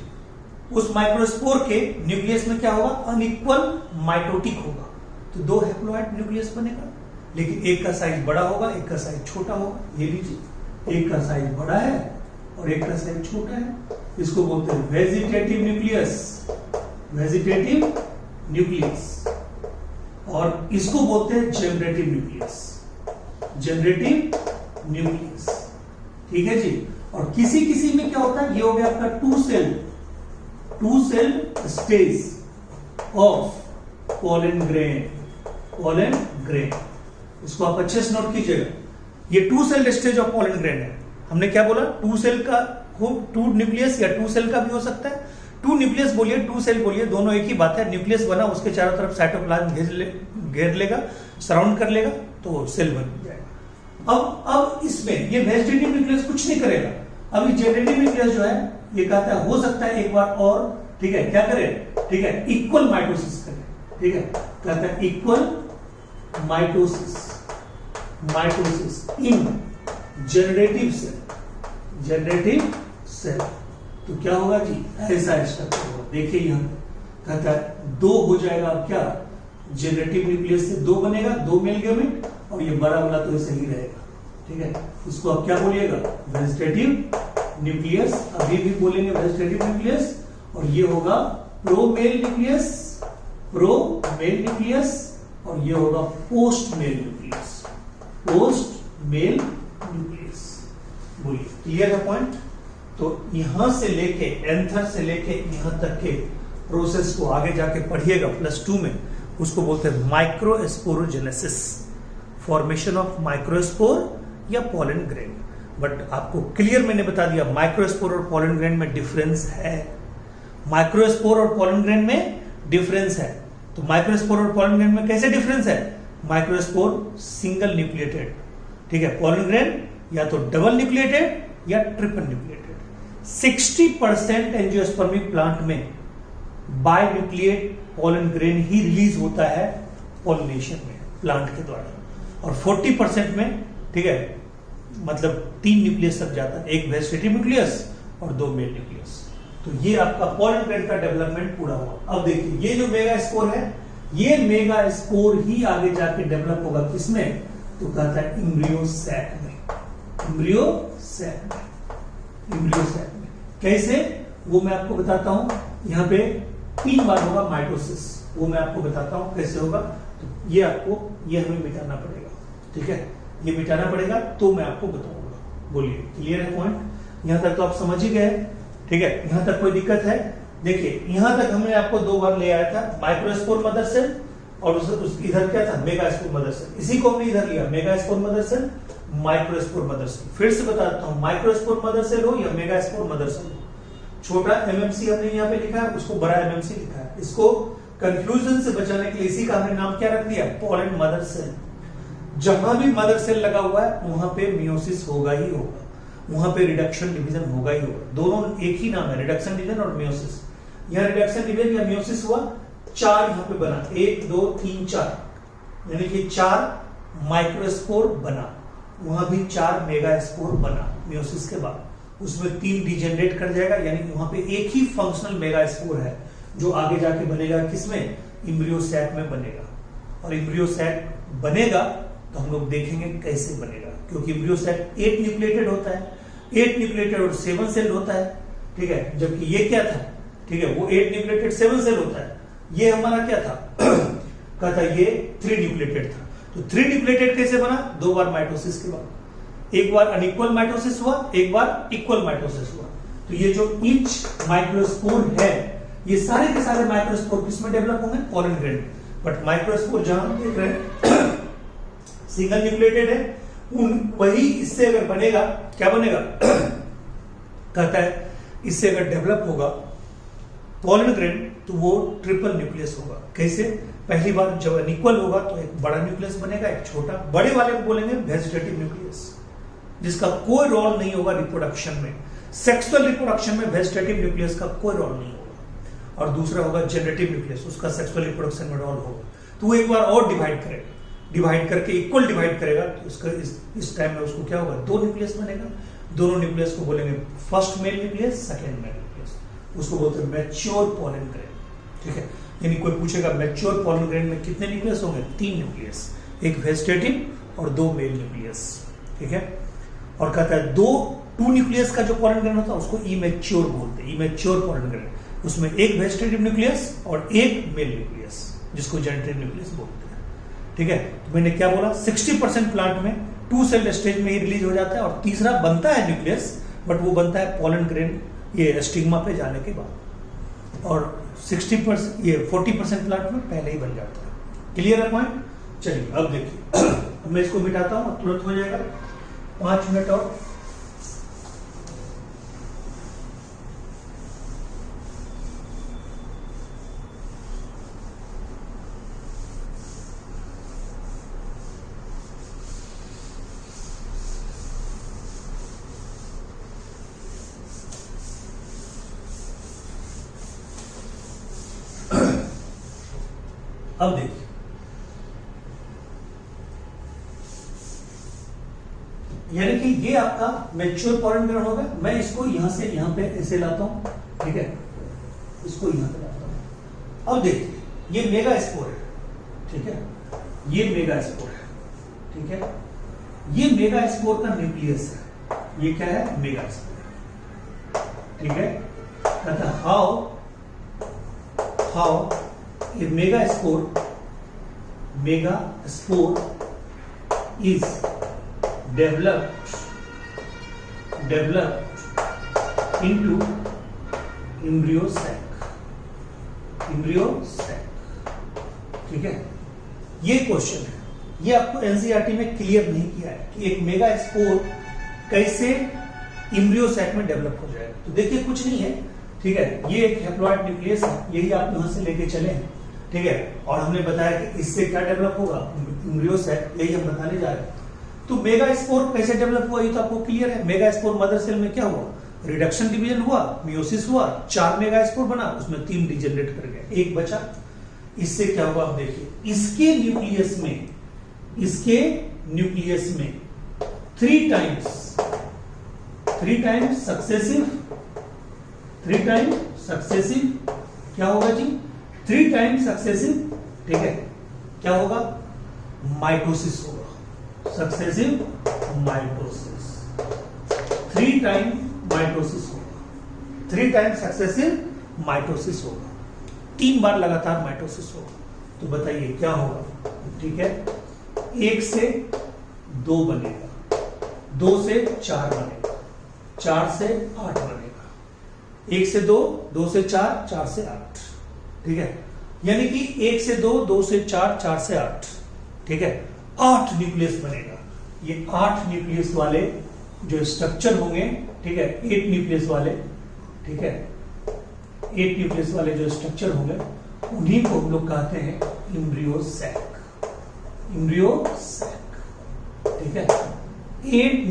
उस माइक्रोस्पोर के न्यूक्लियस में क्या होगा? अनइक्वल माइटोटिक होगा, तो 2 हैप्लॉइड न्यूक्लियस बनेगा, लेकिन एक का साइज बड़ा होगा, एक का साइज छोटा होगा। ये लीजिए, एक का साइज बड़ा है और एक का साइज छोटा है, इसको बोलते हैं वेजिटेटिव न्यूक्लियस, वेजिटेटिव न्यूक्लियस, और इसको बोलते हैं जनरेटिव न्यूक्लियस, जनरेटिव न्यूक्लियस, ठीक है जी। और किसी किसी में क्या होता है? ये हो गया आपका 2 cell stage of pollen grain, pollen grain, इसको आप अच्छे से नोट कीजिएगा। ये 2 cell stage of pollen grain है। हमने क्या बोला? 2 सेल का, 2 न्यूक्लियस या 2 सेल का भी हो सकता है, 2 न्यूक्लियस बोलिए, 2 सेल बोलिए, दोनों एक ही बात है। न्यूक्लियस बना, उसके चारों तरफ साइटोप्लाज्म घेर लेगा, सराउंड कर लेगा, तो सेल बन जाएगा। अब इसमें ये वेजिटेटिव न्यूक्लियस कुछ नहीं करेगा। अब ये जनरेटिव न्यूक्लियस जो है, ये कहता है हो सकता है एक बार और, ठीक है, क्या करे? ठीक है, इक्वल माइटोसिस करे, ठीक है, कहता है इक्वल माइटोसिस, माइटोसिस इन जनरेटिव सेल, जनरेटिव सेल। तो क्या होगा जी? ऐसा स्ट्रक्चर होगा। देखिए यहां कहता है 2 हो जाएगा, अब क्या? जनरेटिव न्यूक्लियस से 2 बनेगा, 2 मेल गैमेट, और ये बड़ा वाला तो ऐसे ही रहेगा, ठीक है। उसको आप क्या बोलिएगा? वेजिटेटिव न्यूक्लियस, अभी भी बोलेंगे वेजिटेटिव न्यूक्लियस, और ये होगा प्रोमेल न्यूक्लियस, प्रोमेल न्यूक्लियस, और ये होगा post mail nucleus, post mail nucleus. बोलिए, क्लियर है पॉइंट? तो यहां से लेके एंथर से लेके यहां तक के प्रोसेस को आगे जाके पढ़िएगा +2 में, उसको बोलते हैं माइक्रोस्पोरोजेनेसिस, फॉर्मेशन ऑफ माइक्रोस्पोर या पोलन ग्रेन। बट आपको क्लियर मैंने बता दिया, माइक्रोस्पोर और पोलन ग्रेन में डिफरेंस है, माइक्रोस्पोर और पोलन ग्रेन में डिफरेंस है। तो माइक्रोस्पोर और पोलन ग्रेन में कैसे डिफरेंस है? माइक्रोस्पोर सिंगल न्यूक्लिएटेड, ठीक है, पोलन ग्रेन या तो डबल न्यूक्लिएटेड या ट्रिपल न्यूक्लिएटेड। 60% एंजियोस्पर्मिक प्लांट में बाय न्यूक्लिएट पोलन ग्रेन ही रिलीज होता है पॉलिनेशन में प्लांट के द्वारा, और 40% में, ठीक है, मतलब 3 न्यूक्लियस तक जाता है, एक वेजिटेटिव न्यूक्लियस और 2 मेल न्यूक्लियस। तो ये आपका पोलन ग्रेन का डेवलपमेंट पूरा हुआ। अब देखिए ये जो मेगा स्पोर है, ये मेगा स्पोर ही आगे जाके डेवलप होगा किसमें? तो कहता है इम्ब्रियो सैक में, इम्ब्रियो सैक में, इम्ब्रियो सैक में। कैसे? वो मैं आपको बताता हूं। यहां पे 3 बार होगा माइटोसिस, वो मैं आपको बताता हूं कैसे होगा। तो ये हमें मिटाना पड़ेगा, ठीक है, ये मिटाना पड़ेगा तो मैं आपको बताऊंगा। बोलिए, क्लियर है पॉइंट? यहां तक तो आप समझ ही गए, ठीक है, यहां तक कोई दिक्कत है? देखिए यहां तक हमने आपको 2 बार ले आया था, माइक्रोस्पोर मदर सेल और इधर क्या था, मेगास्पोर मदर सेल। इसी को हमने इधर लिया, megaspore mother cell, microspore mother cell. फिर से बताता हूं, माइक्रोस्पोर मदर सेल हो या मेगास्पोर मदर सेल हो, छोटा एमएमसी हमने यहाँ पे लिखा है, उसको बड़ा एमएमसी लिखा है। इसको कंफ्यूजन से बचाने के लिए इसी का हमने नाम क्या रख दिया, पोलैंड मदर सेल। जहां भी मदर सेल लगा हुआ है वहां पे मियोसिस होगा ही होगा, वहां पे रिडक्शन डिवीजन होगा ही होगा। दोनों एक ही नाम है, रिडक्शन डिवीजन और मियोसिस। यहाँ रिडक्शन डिवीजन या मियोसिस हुआ, 4 यहाँ पे बना, 1 2 3 4, यानी कि 4 माइक्रोस्पोर बना, वहां भी 4 मेगास्पोर बना मियोसिस के बाद। उसमें 3 डिजेनरेट कर जाएगा, यानी वहां पे एक ही फंक्शनल मेगास्पोर है जो आगे जाके बनेगा किसमें, इम्ब्रियो सैक में बनेगा। और इम्ब्रियो सैक बनेगा तो हम लोग देखेंगे कैसे बनेगा, क्योंकि इम्ब्रियो सैक 8 न्यूक्लिएटेड होता है, 8 न्यूक्लिएटेड और 7 सेल होता है, ठीक है, जबकि ये क्या था, ठीक है, वो 8 न्यूक्लिएटेड 7 सेल होता है। ये हमारा क्या था क्या था, ये 3 न्यूक्लिएटेड था। तो 3 न्यूक्लिएटेड कैसे बना, 2 बार माइटोसिस के बाद, एक बार अनइक्वल माइटोसिस हुआ, एक बार इक्वल माइटोसिस हुआ। तो ये जो ईच माइक्रोस्पोर है, ये सारे के सारे माइक्रोस्पोर किसमें डेवलप होंगे, पोलन ग्रेन। बट माइक्रोस्पोर जहां देख रहे हैं सिंगल न्यूक्लिएटेड है, वही इससे अगर बनेगा, क्या बनेगा कहता है, इससे अगर डेवलप होगा पोलन ग्रेन तो वो ट्रिपल न्यूक्लियस होगा। कैसे, पहली बार जब अनइक्वल होगा तो एक बड़ा न्यूक्लियस बनेगा, एक छोटा। बड़े वाले को बोलेंगे वेजिटेटिव न्यूक्लियस, जिसका कोई रोल नहीं होगा रिप्रोडक्शन में, सेक्सुअल रिप्रोडक्शन में वेजिटेटिव न्यूक्लियस का कोई रोल नहीं होगा। और दूसरा होगा जनरेटिव न्यूक्लियस, उसका सेक्सुअल रिप्रोडक्शन में रोल होगा। तो वो एक बार और डिवाइड करेगा, डिवाइड करके इक्वल डिवाइड करेगा, तो इसका इस टाइम में उसको क्या होगा, 2 न्यूक्लियस बनेगा। दोनों न्यूक्लियस को बोलेंगे first male nucleus, second male nucleus, उसको बोलते हैं मैच्योर पोलन ग्रेन, ठीक है। यानी कोई पूछेगा मैच्योर पोलन ग्रेन में कितने न्यूक्लियस होंगे, 3 न्यूक्लियस, एक वेजिटेटिव और 2 मेल न्यूक्लियस, ठीक है। और कहता है 2 न्यूक्लियस का जो पोलन ग्रेन होता है उसको इमेच्योर बोलते हैं, इमेच्योर पोलन ग्रेन। उसमें एक वेजिटेटिव न्यूक्लियस और एक मेल न्यूक्लियस, जिसको जेनेटिव न्यूक्लियस बोलते हैं, ठीक है। तो मैंने क्या बोला, 60% प्लांट में 2 सेल स्टेज में ही रिलीज हो जाता है, और तीसरा बनता है न्यूक्लियस, बट वो बनता है पोलन ग्रेन ये स्टिग्मा पे जाने के बाद। और 60% ये 40% प्लांट में पहले ही बन जाता है। क्लियर है पॉइंट? चलिए अब देखिए, मैं इसको मिटाता हूं, तुरंत हो जाएगा, 5 मिनट और। अब देखिए, यानी कि ये आपका मैच्योर पोलन ग्रेन होगा। मैं इसको यहां से यहां पे ऐसे लाता हूं, ठीक है, इसको यहां पे लाता हूं। अब देखिए, ये मेगा स्पोर है, ठीक है, ये मेगा स्पोर है, ठीक है, ये मेगा स्पोर का न्यूक्लियस है, ये क्या है, मेगा स्पोर, ठीक है। कहता how a mega spore is developed into embryo sac, ठीक है। ये क्वेश्चन है, ये आपको एनसीईआरटी में क्लियर नहीं किया है कि एक मेगा स्पोर कैसे इम्ब्रियो सैक में डेवलप हो जाएगा। तो देखिए कुछ नहीं है, ठीक है, ये एक हैप्लॉइड न्यूक्लियस है, यही आप यहां से लेके चले हैं, ठीक है। और हमने बताया कि इससे क्या डेवलप होगा, इम्ब्रियो सैक, यही हम बताने जा रहे हैं। तो मेगा स्पोर कैसे डेवलप हुआ ये तो आपको क्लियर है। मेगा स्पोर मदर सेल में क्या हुआ, रिडक्शन डिवीजन हुआ, मियोसिस हुआ, 4 मेगा स्पोर बना, उसमें 3 डिजेनरेट कर गया, एक बचा। इससे क्या हुआ, आप देखिए, इसके न्यूक्लियस में 3 टाइम्स सक्सेसिव क्या होगा जी, 3 टाइम्स सक्सेसिव, ठीक है, क्या होगा, माइटोसिस होगा, सक्सेसिव माइटोसिस, 3 टाइम माइटोसिस होगा, 3 टाइम सक्सेसिव माइटोसिस होगा। 3 बार लगातार माइटोसिस होगा, तो बताइए क्या होगा? ठीक है, 1 से 2 बनेगा, 2 से 4 बनेगा, 4 से 8 बनेगा, 1 से 2, 2 से 4, 4 से 8। ठीक है, यानी कि 1 से 2, 2 से 4, 4 से 8। ठीक है, 8 न्यूक्लियस बनेगा। ये 8 न्यूक्लियस वाले जो स्ट्रक्चर होंगे, ठीक है, 8 न्यूक्लियस वाले, ठीक है, 8 न्यूक्लियस वाले जो स्ट्रक्चर होंगे उन्हीं को हम लोग कहते हैं एम्ब्रियो सैक। Embryo sac. ठीक है, 8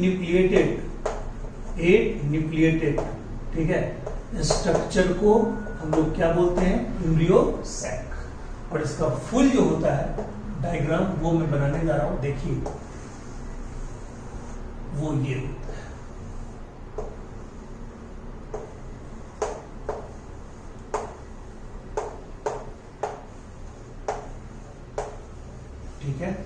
न्यूक्लिएटेड, ठीक है, स्ट्रक्चर को हम लोग क्या बोलते हैं? Embryo sac. और इसका फुल जो होता है डायग्राम वो मैं बनाने जा रहा हूं, देखिए वो ये होता है। ठीक है,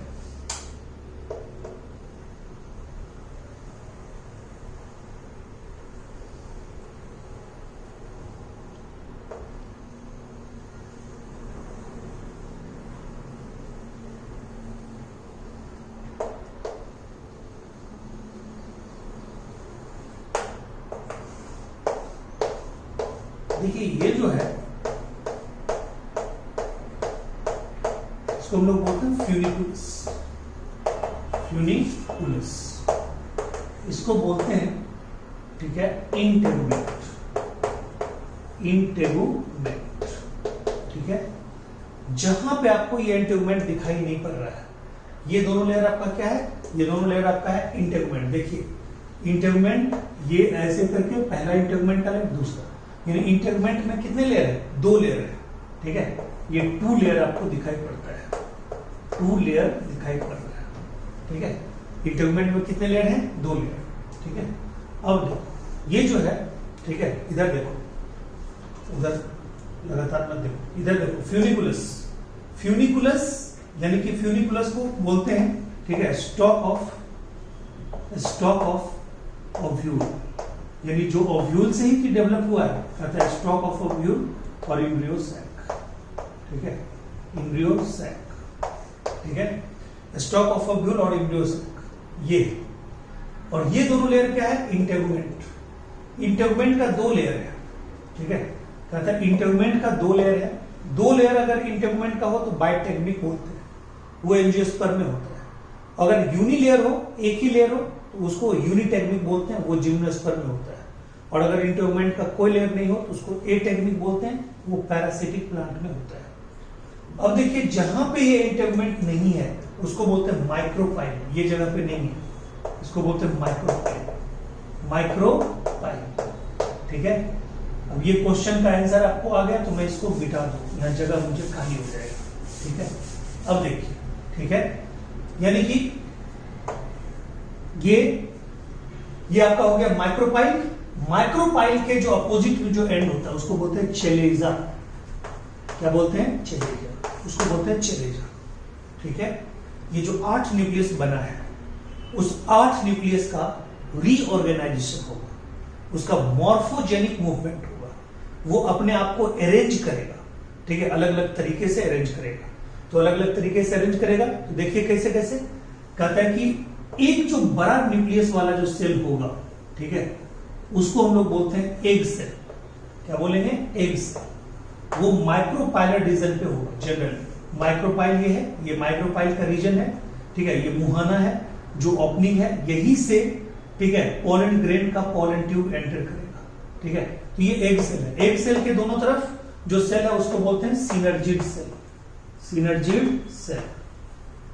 देखिए ये जो है इसको हम लोग बोलते हैं फ्यूनिकुलस। फ्यूनिकुलस इसको बोलते हैं, ठीक है, इंटेगुमेंट। इंटेगुमेंट। ठीक है, जहां पे आपको ये इंटेगुमेंट दिखाई नहीं पड़ रहा है, ये दोनों लेयर आपका क्या है? ये दोनों लेयर आपका है इंटेगुमेंट। देखिए इंटेगुमेंट ये ऐसे करके पहला इंटेगुमेंट है, दूसरा, यानी इंटेगुमेंट में कितने लेयर है? 2 लेयर है। ठीक है, ये 2 लेयर आपको दिखाई पड़ता है, 2 लेयर दिखाई पड़ रहा है। ठीक है, इंटेगुमेंट में कितने लेयर हैं? 2 लेयर। ठीक है, अब देखो ये जो है, ठीक है, इधर देखो, उधर लगातार मत देखो, इधर देखो, फ्यूनिकुलस। फ्यूनिकुलस यानी कि फ्यूनिकुलस को बोलते हैं, ठीक है, स्टॉक ऑफ ओव्यूल, यानी जो ओव्यूल से ही डेवलप हुआ है, कहता है स्टॉक ऑफ ओव्यूल और एम्ब्रियो सैक। ठीक है, एम्ब्रियो सैक। ठीक है, स्टॉक ऑफ ओव्यूल और एम्ब्रियो सैक ये, और ये दोनों लेयर क्या है? इंटेगुमेंट। इंटेगुमेंट का 2 लेयर है। ठीक है, कहता है इंटेगुमेंट का 2 लेयर है। 2 लेयर अगर इंटेगुमेंट का हो तो बाइटेक्निक बोलते हैं, वो एंजियोस्पर्म में होता है। अगर यूनिलेयर हो, एक ही लेयर हो, तो उसको यूनिटेक्निक बोलते हैं, वो जिम्नोस्पर्म में होता है। और अगर इंटेगुमेंट का कोई लेयर नहीं हो तो उसको एटेक्निक बोलते हैं, वो पैरासिटिक प्लांट में होता है। अब देखिए जहां पे ये इंटेगुमेंट नहीं है उसको बोलते हैं माइक्रोपाइल। ये जगह पे नहीं है, इसको बोलते हैं माइक्रोपाइल। माइक्रोपाइल। ठीक है, अब ये क्वेश्चन का आंसर आपको आ गया तो मैं इसको मिटा दूं, यहां जगह मुझे खाली हो जाएगा। ठीक है, अब देखिए, ठीक है, यानी कि ये आपका हो गया माइक्रोपाइल। माइक्रोपाइल के जो अपोजिट में जो एंड होता है उसको बोलते हैं चेलेजा। क्या बोलते हैं? चेलेजा। उसको बोलते हैं चेलेजा। ठीक है, ये जो 8 न्यूक्लियस बना है उस 8 न्यूक्लियस का रीऑर्गेनाइजेशन होगा, उसका मॉर्फोजेनिक मूवमेंट होगा, वो अपने आप को अरेंज करेगा। ठीक है, अलग अलग तरीके से अरेंज करेगा। तो अलग अलग तरीके से अरेंज करेगा तो देखिए कैसे कैसे कहता है कि एक जो बड़ा न्यूक्लियस वाला जो सेल होगा, ठीक है, उसको हम लोग बोलते हैं एग सेल। क्या बोलेंगे? Egg cell. वो माइक्रोपाइलर रीजन पे होगा जनरली। माइक्रोपाइल ये है, ये माइक्रोपाइल का रीजन है। ठीक है, ये मुहाना है जो ओपनिंग है, यही से, ठीक है, पोलन ग्रेन का पोलन ट्यूब एंटर करेगा। ठीक है, तो ये एग सेल है। एग सेल के दोनों तरफ जो सेल है उसको बोलते हैं सिनर्जिड सेल। Synergid cell.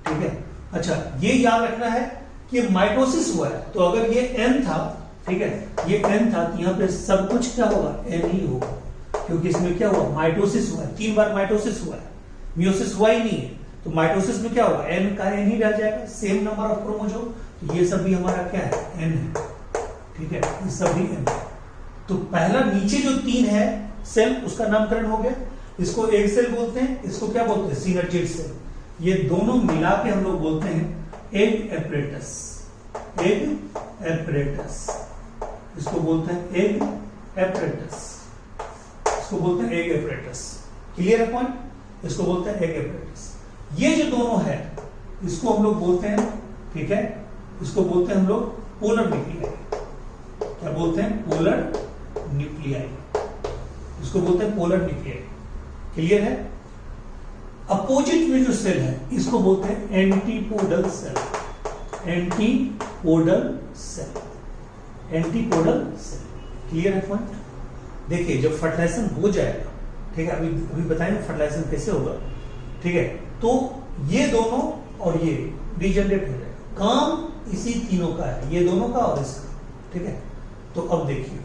ठीक है, अच्छा ये याद रखना है कि माइटोसिस हुआ है तो अगर ये एन था, ठीक है, ये एन था तो यहां पे सब कुछ क्या होगा? एन ही होगा, क्योंकि इसमें क्या हुआ? माइटोसिस हुआ है। 3 बार माइटोसिस हुआ है, मियोसिस हुआ ही नहीं है, तो माइटोसिस में क्या होगा? एन का एन ही रह जाएगा, सेम नंबर ऑफ क्रोमोसोम। तो ये सब भी हमारा क्या है? एन है। ठीक है, ये सब भी एन है। तो पहला नीचे जो 3 है सेल, उसका नामकरण हो गया। इसको एग सेल बोलते हैं, इसको क्या बोलते हैं? Synergid cell. ये दोनों मिला के हम लोग बोलते हैं एग एपरेटस। एग एपरेटस, इसको बोलते हैं एग एपरेटस। इसको बोलते हैं एग एपरेटस। क्लियर है पॉइंट? इसको बोलते हैं एग एपरेटस। ये जो दोनों है इसको हम लोग बोलते हैं, ठीक है, इसको बोलते हैं हम लोग पोलर न्यूक्लियाई। क्या बोलते हैं? Polar nuclei. इसको बोलते हैं पोलर न्यूक्लियाई। क्लियर है? अपोजिट में जो सेल है इसको बोलते हैं antipodal cell. Antipodal cell, antipodal cell. Clear है पॉइंट? देखिए जब फर्टिलाइजेशन हो जाएगा, ठीक है, अभी बताएंगे फर्टिलाइजेशन कैसे होगा, ठीक है, तो ये दोनों और ये डिजेनरेट हो जाएगा। काम इसी तीनों का है, ये दोनों का और इसका, ठीक है। तो अब देखिए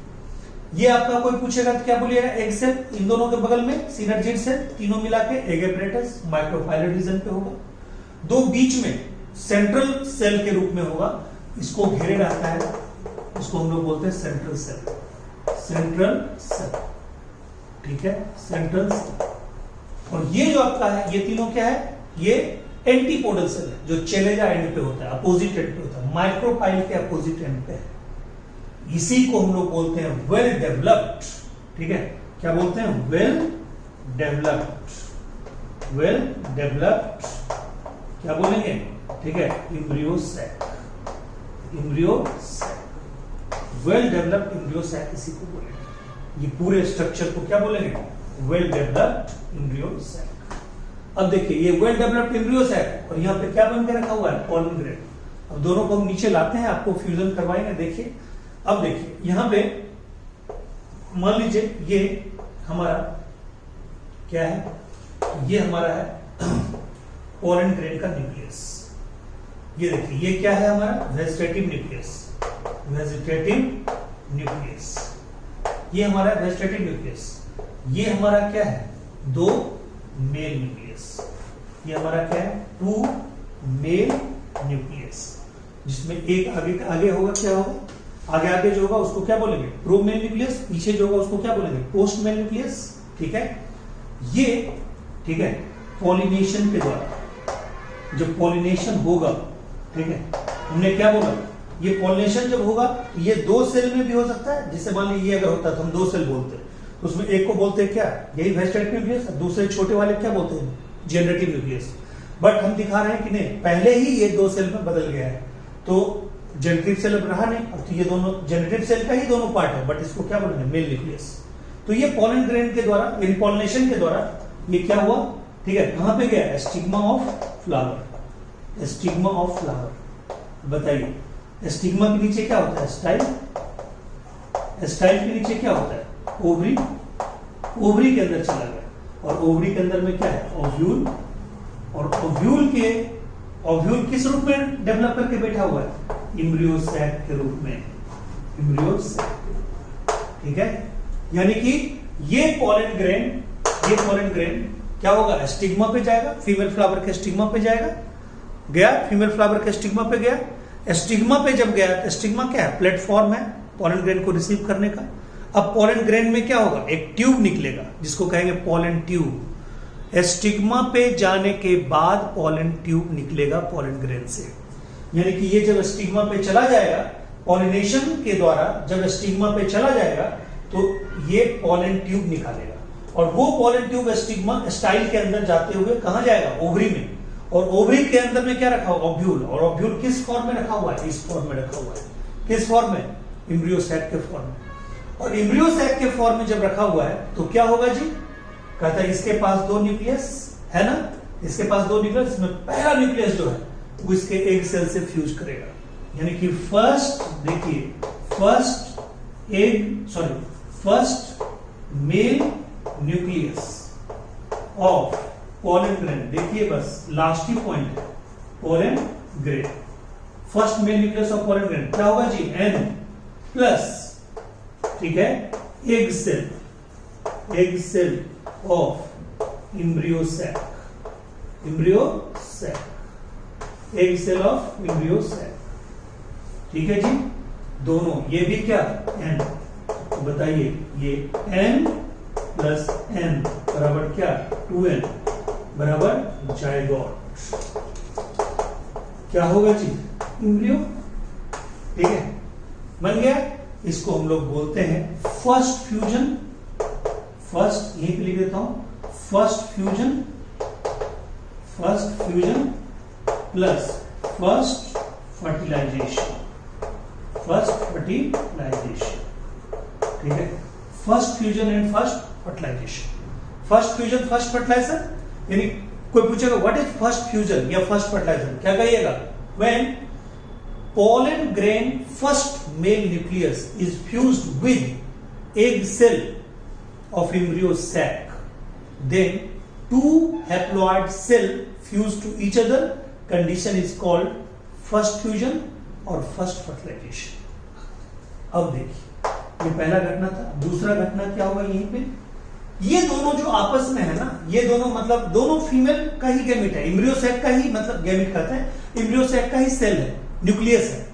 ये आपका कोई पूछेगा तो क्या बोलिएगा? एग सेल, इन दोनों के बगल में सिनर्जिड सेल, तीनों मिला के एग एपरेटस माइक्रोफाइलर रीजन पे होगा। दो बीच में सेंट्रल सेल के रूप में होगा, इसको घेरे रहता है, इसको हम लोग बोलते हैं सेंट्रल सेल। सेंट्रल सेल, ठीक है, सेंट्रल सेल। और ये जो आपका है ये तीनों क्या है? ये एंटीपोडल सेल है जो चलेगा एंड पे होता है, अपोजिट एंड पे होता है, माइक्रोफाइल के अपोजिट एंड पे है। इसी को हम लोग बोलते हैं वेल डेवलप्ड, ठीक है। क्या बोलते हैं? Well developed. वेल डेवलप्ड क्या बोलेंगे? ठीक है, embryo sac. Embryo sac, well developed embryo sac इसी को बोलेंगे। ये पूरे स्ट्रक्चर को क्या बोलेंगे? Well developed embryo sac. अब देखिए ये वेल डेवलप्ड इम्ब्रियो सैक और यहाँ पे क्या बन के रखा हुआ है? Pollen grain. अब दोनों को हम नीचे लाते हैं, आपको फ्यूजन करवाएंगे। देखिए अब देखिए यहां पे मान लीजिए ये हमारा क्या है? ये हमारा है पोलन ग्रेन का न्यूक्लियस। ये देखिए ये क्या है हमारा? Vegetative nucleus. वेजिटेटिव न्यूक्लियस, ये हमारा वेजिटेटिव न्यूक्लियस। ये हमारा क्या है? दो मेल न्यूक्लियस। ये हमारा क्या है? टू मेल न्यूक्लियस, जिसमें एक आगे होगा, क्या होगा? आगे जो होगा उसको क्या बोलेंगे? Pro mail nucleus. पीछे जो होगा उसको क्या बोलेंगे? पोस्ट मेल न्यूक्लियस, ठीक है। ये, ठीक है, पॉलिनेशन के द्वारा जो पॉलिनेशन होगा, ठीक है, हमने क्या बोला? ये पॉलिनेशन जब होगा ये दो सेल में भी हो सकता है। जैसे मान लीजिए अगर होता है तो हम दो सेल बोलते हैं, तो उसमें एक को बोलते हैं क्या? यही वेजिटेटिव न्यूक्लियस। दूसरे छोटे वाले क्या बोलते हैं? Generative nucleus. बट हम दिखा रहे हैं कि नहीं, पहले ही ये दो सेल में बदल गया है, तो जेनरेटिव सेल अब रहा नहीं। अब तो ये दोनों जेनरेटिव सेल का ही दोनों पार्ट है, बट इसको क्या बोलेंगे? Mail nucleus. तो ये पोलन ग्रेन के द्वारा, यानी पॉलिनेशन के द्वारा ये क्या हुआ, ठीक है, कहां पे गया? Stigma of flower. Stigma of flower. बताइए स्टिग्मा के नीचे क्या होता है? स्टाइल। स्टाइल के नीचे क्या होता है? ओवरी। ओवरी के अंदर चला गया और ओवरी के अंदर में क्या है? ओव्यूल। और ओव्यूल किस रूप में डेवलप करके बैठा हुआ है? इम्ब्रियो सैक के रूप में। इम्ब्रियो सैक, ठीक है। यानी कि ये पोलन ग्रेन क्या होगा? स्टिग्मा पे जाएगा, फीमेल फ्लावर के स्टिग्मा पे जाएगा, गया फीमेल फ्लावर के स्टिग्मा पे गया। स्टिग्मा पे जब गया तो स्टिग्मा क्या है? प्लेटफॉर्म है पोलन ग्रेन को रिसीव करने का। अब पोलन ग्रेन में क्या होगा? एक ट्यूब निकलेगा जिसको कहेंगे पोलन ट्यूब। स्टिग्मा पे जाने के बाद पोलन ट्यूब निकलेगा पोलन ग्रेन से। यानी कि ये जब स्टिग्मा पे चला जाएगा, पॉलिनेशन के द्वारा जब स्टिग्मा पे चला जाएगा तो ये पोलन ट्यूब निकालेगा और वो पोलन ट्यूब स्टिग्मा स्टाइल के अंदर जाते हुए कहां जाएगा? ओवरी में। और ओवरी के अंदर में क्या रखा हुआ? ओव्यूल। और ओव्यूल किस फॉर्म में रखा हुआ है? इस फॉर्म में रखा हुआ है। किस फॉर्म में? इम्ब्रियो सैक के फॉर्म में। और इम्ब्रियो सैक के फॉर्म में जब रखा हुआ है तो क्या होगा जी? कहता है इसके पास दो न्यूक्लियस है ना, इसके पास दो न्यूक्लियस, इसमें पहला न्यूक्लियस जो है वो इसके एग सेल से फ्यूज करेगा। यानी कि फर्स्ट, देखिए first male nucleus of pollen grain. देखिए बस लास्ट ही पॉइंट है, pollen grain. First male nucleus of pollen grain क्या होगा जी? N प्लस, ठीक है, egg cell of embryo sac. Egg cell of embryo sac, ठीक है जी। दोनों ये भी क्या? N। तो बताइए ये N प्लस N बराबर क्या? 2N बराबर जायगोट। क्या होगा जी? इम्ब्रियो, ठीक है, बन गया। इसको हम लोग बोलते हैं फर्स्ट फ्यूजन। फर्स्ट यहीं पे लिख देता हूं, first fusion plus first fertilisation, ठीक है। First fusion and first fertilisation, first fusion first fertiliser, यानी कोई पूछेगा व्हाट इज फर्स्ट फ्यूजन या फर्स्ट फर्टिलाइजर, क्या कहिएगा? When pollen grain first male nucleus is fused with egg cell of embryo sac, then two haploid cell fuse to each other, condition is called first fusion और first fertilization। अब देखिए, ये पहला घटना था। दूसरा घटना क्या होगा? यहीं पे ये दोनों जो आपस में है ना, ये दोनों मतलब दोनों फीमेल का ही गैमेट है, एम्ब्रियो सैक का ही मतलब गैमेट कहते हैं, एम्ब्रियो सैक का ही सेल है, न्यूक्लियस है,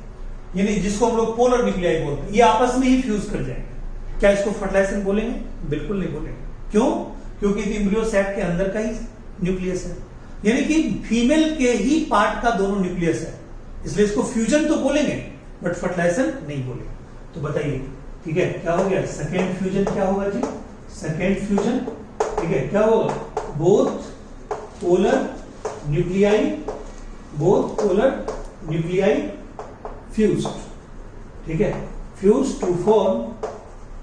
यानी जिसको हम लोग पोलर न्यूक्लियाई बोलते हैं। ये आपस में ही फ्यूज कर जाएंगे। क्या इसको फर्टिलाइजेशन बोलेंगे? बिल्कुल नहीं बोलेंगे। क्यों? क्योंकि एम्ब्रियो सैक के अंदर का ही न्यूक्लियस है, यानी कि फीमेल के ही पार्ट का दोनों न्यूक्लियस है, इसलिए इसको फ्यूजन तो बोलेंगे बट फर्टिलाइजेशन नहीं बोलेंगे। तो बताइए, ठीक है, क्या हो गया? सेकेंड फ्यूजन क्या होगा जी? सेकेंड फ्यूजन, ठीक है, क्या होगा? बोथ पोलर न्यूक्लियाई फ्यूज्ड, ठीक है, फ्यूज टू फॉर्म,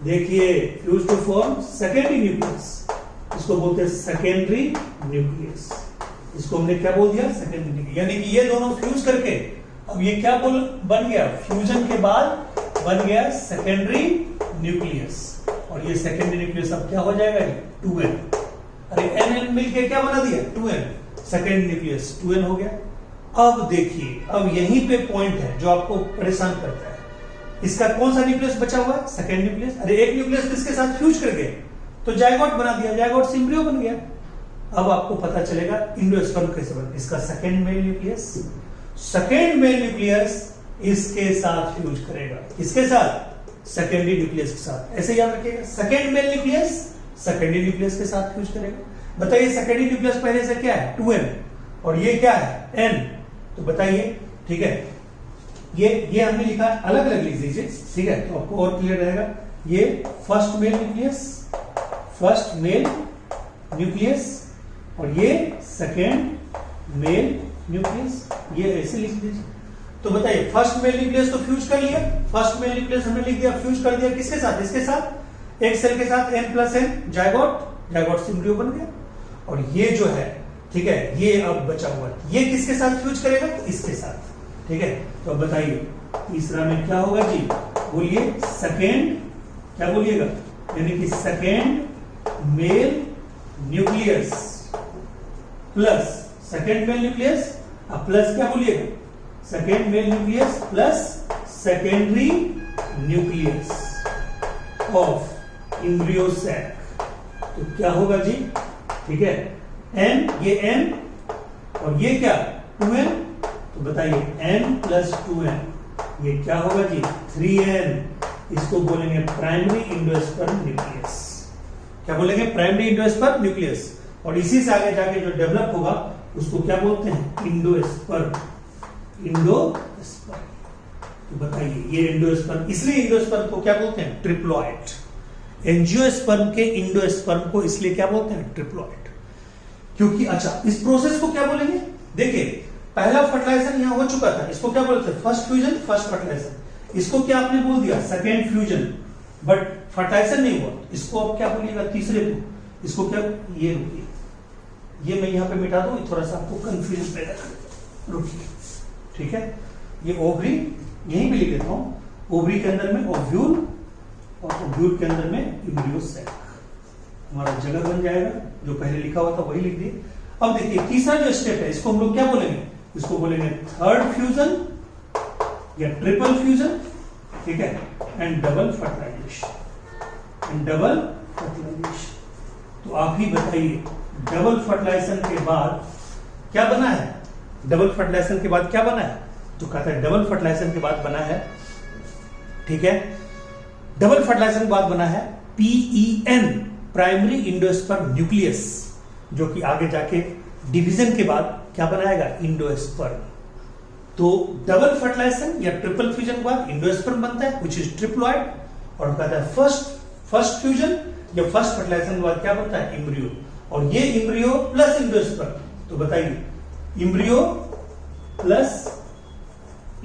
देखिए fuse to form secondary nucleus, इसको बोलते हैं सेकेंडरी न्यूक्लियस। इसको हमने क्या बोल दिया? सेकेंडरी न्यूक्लियस, यानी कि ये दोनों फ्यूज करके अब ये क्या बन गया? फ्यूजन के बाद बन गया सेकेंडरी न्यूक्लियस, और ये सेकेंडरी न्यूक्लियस अब क्या हो जाएगा? 2n। अरे n मिलके क्या बना दिया? 2n, सेकेंडरी न्यूक्लियस 2n हो गया। अब देखिए, अब यहीं पे पॉइंट है जो आपको परेशान करता है। इसका कौन सा न्यूक्लियस बचा हुआ है? Second nucleus. अरे एक न्यूक्लियस किसके साथ फ्यूज कर गए तो जायगोट बना दिया, जायगोट से एम्ब्रियो बन गया। अब आपको पता चलेगा एंडोस्पर्म कैसे बना। इसका सेकेंड मेल न्यूक्लियस इसके साथ फ्यूज करेगा, किसके साथ? सेकेंडरी न्यूक्लियस के साथ। ऐसे याद रखिएगा, second male nucleus secondary nucleus के साथ फ्यूज करेगा। बताइए, सेकेंडरी न्यूक्लियस पहले से क्या है? 2n, और ये क्या है? n। तो बताइए, ठीक है, ये हमने लिखा, अलग अलग लिख दीजिए, ठीक है, तो आपको और क्लियर रहेगा। ये फर्स्ट मेल न्यूक्लियस और ये सेकेंड मेल न्यूक्लियस, ये ऐसे लिख दीजिए। तो बताइए, फर्स्ट मेल न्यूक्लियस तो फ्यूज कर लिया, फर्स्ट मेल न्यूक्लियस हमने लिख दिया, फ्यूज कर दिया, किसके साथ? इसके साथ, एक सेल के साथ, n+n, जायगोट से एम्ब्रियो बन गया। और ये जो है, ठीक है, ये अब बचा हुआ है, ये किसके साथ फ्यूज करेगा? इसके साथ, ठीक है। तो अब बताइए, तीसरा में क्या होगा जी? बोलिए, सेकेंड, क्या बोलिएगा? यानी कि second male nucleus plus second male nucleus, अब प्लस क्या बोलिएगा? Second male nucleus plus secondary nucleus of embryo sac. तो क्या होगा जी? ठीक है, n, ये n और ये क्या? 2n। तो बताइए, n+2n, ये क्या होगा जी? 3n। इसको बोलेंगे प्राइमरी एंडोस्पर्म न्यूक्लियस। क्या बोलेंगे? Primary endosperm nucleus. और इसी से आगे जाके जो डेवलप होगा उसको क्या बोलते हैं? एंडोस्पर्म। तो बताइए, ये एंडोस्पर्म, इसलिए एंडोस्पर्म को क्या बोलते हैं? ट्रिप्लॉइड। एंजियोस्पर्म के एंडोस्पर्म को इसलिए क्या बोलते हैं? ट्रिप्लॉइड। क्योंकि अच्छा, इस प्रोसेस को क्या बोलेंगे? देखिए, पहला फर्टिलाइजेशन यहां हो चुका था, इसको क्या बोलते हैं? First fusion, first fertilisation. इसको क्या आपने बोल दिया? सेकेंड फ्यूजन, बट फर्टिलाइजेशन नहीं हुआ। इसको अब क्या बोलिएगा? तीसरे को, इसको क्या? ये रुकिए, ये मैं यहां पे मिटा दूं, थोड़ा सा आपको कंफ्यूजन पैदा करेगा। रुकिए, ठीक है, ये ओवरी यहीं पे लिख देता हूं। ओवरी के अंदर में ओव्यूल और ओव्यूल के अंदर में एम्ब्रियो सैक, हमारा जगह बन जाएगा। जो पहले लिखा हुआ था वही लिख दिए। अब देखिए, तीसरा जो स्टेप है, इसको हम लोग क्या बोलेंगे? इसको बोलेंगे थर्ड फ्यूजन या ट्रिपल फ्यूजन, ठीक है, एंड डबल फर्टिलाइजेशन। तो आप ही बताइए, डबल फर्टिलाइजेशन के बाद क्या बना है? डबल फर्टिलाइजेशन के बाद क्या बना है? तो कहता है डबल फर्टिलाइजेशन के बाद बना है, ठीक है, डबल फर्टिलाइजेशन के बाद बना है PEN, प्राइमरी एंडोस्पर्म न्यूक्लियस, जो कि आगे जाके डिवीजन के बाद क्या बनाएगा? एंडोस्पर्म। तो डबल फर्टिलाइजेशन या ट्रिपल फ्यूजन के बाद एंडोस्पर्म बनता है, विच इज ट्रिप्लॉइड। और कहता है फर्स्ट फ्यूजन या फर्स्ट फर्टिलाइजेशन के बाद क्या बनता है? एम्ब्रियो। और ये इम्ब्रियो प्लस इंडोस्पर्म, तो बताइए इम्ब्रियो प्लस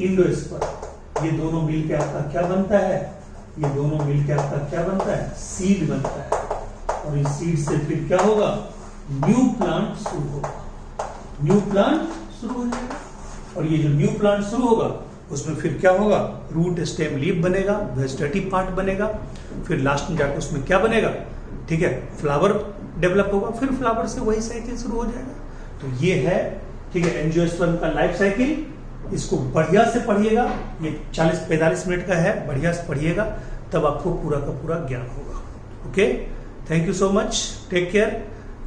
इंडोस्पर्म, ये दोनों मिल के आपका क्या बनता है? ये दोनों मिल के आपका क्या बनता है? सीड बनता है। और इस सीड से फिर क्या होगा? न्यू प्लांट शुरू होगा, न्यू प्लांट शुरू हो जाएगा। और ये जो न्यू प्लांट शुरू होगा उसमें फिर क्या होगा? रूट, स्टेम, लीफ बनेगा, वेजिटेटिव पार्ट बनेगा, फिर लास्ट में जाकर उसमें क्या बनेगा? ठीक है, फ्लावर डेवलप होगा, फिर फ्लावर से वही साइकिल शुरू हो जाएगा। तो ये है, ठीक है, एंजियोस्पर्म का लाइफ साइकिल। इसको बढ़िया से पढ़िएगा, ये 40-45 मिनट का है, बढ़िया से पढ़िएगा, तब आपको पूरा का पूरा ज्ञान होगा। Okay, thank you so much, take care.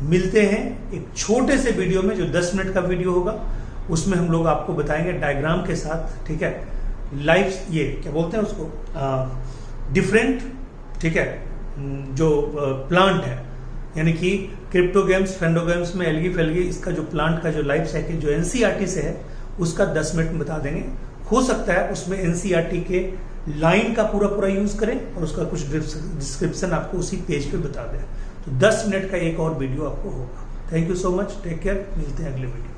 मिलते हैं एक छोटे से वीडियो में जो 10 मिनट का वीडियो होगा, उसमें हम लोग आपको बताएंगे डायग्राम के साथ, ठीक है, लाइफ, ये क्या बोलते हैं उसको, डिफरेंट, ठीक है, जो प्लांट है, यानी कि क्रिप्टोगेम्स, फेंडोगेम्स में एल्गी फेल्गी, इसका जो प्लांट का जो लाइफ साइकिल जो एनसीईआरटी से है उसका 10 मिनट में बता देंगे। हो सकता है उसमें एनसीईआरटी के लाइन का पूरा पूरा यूज करें और उसका कुछ डिस्क्रिप्शन आपको उसी पेज पे बता दें। तो 10 मिनट का एक और वीडियो आपको होगा। Thank you so much, take care, मिलते हैं अगले वीडियो।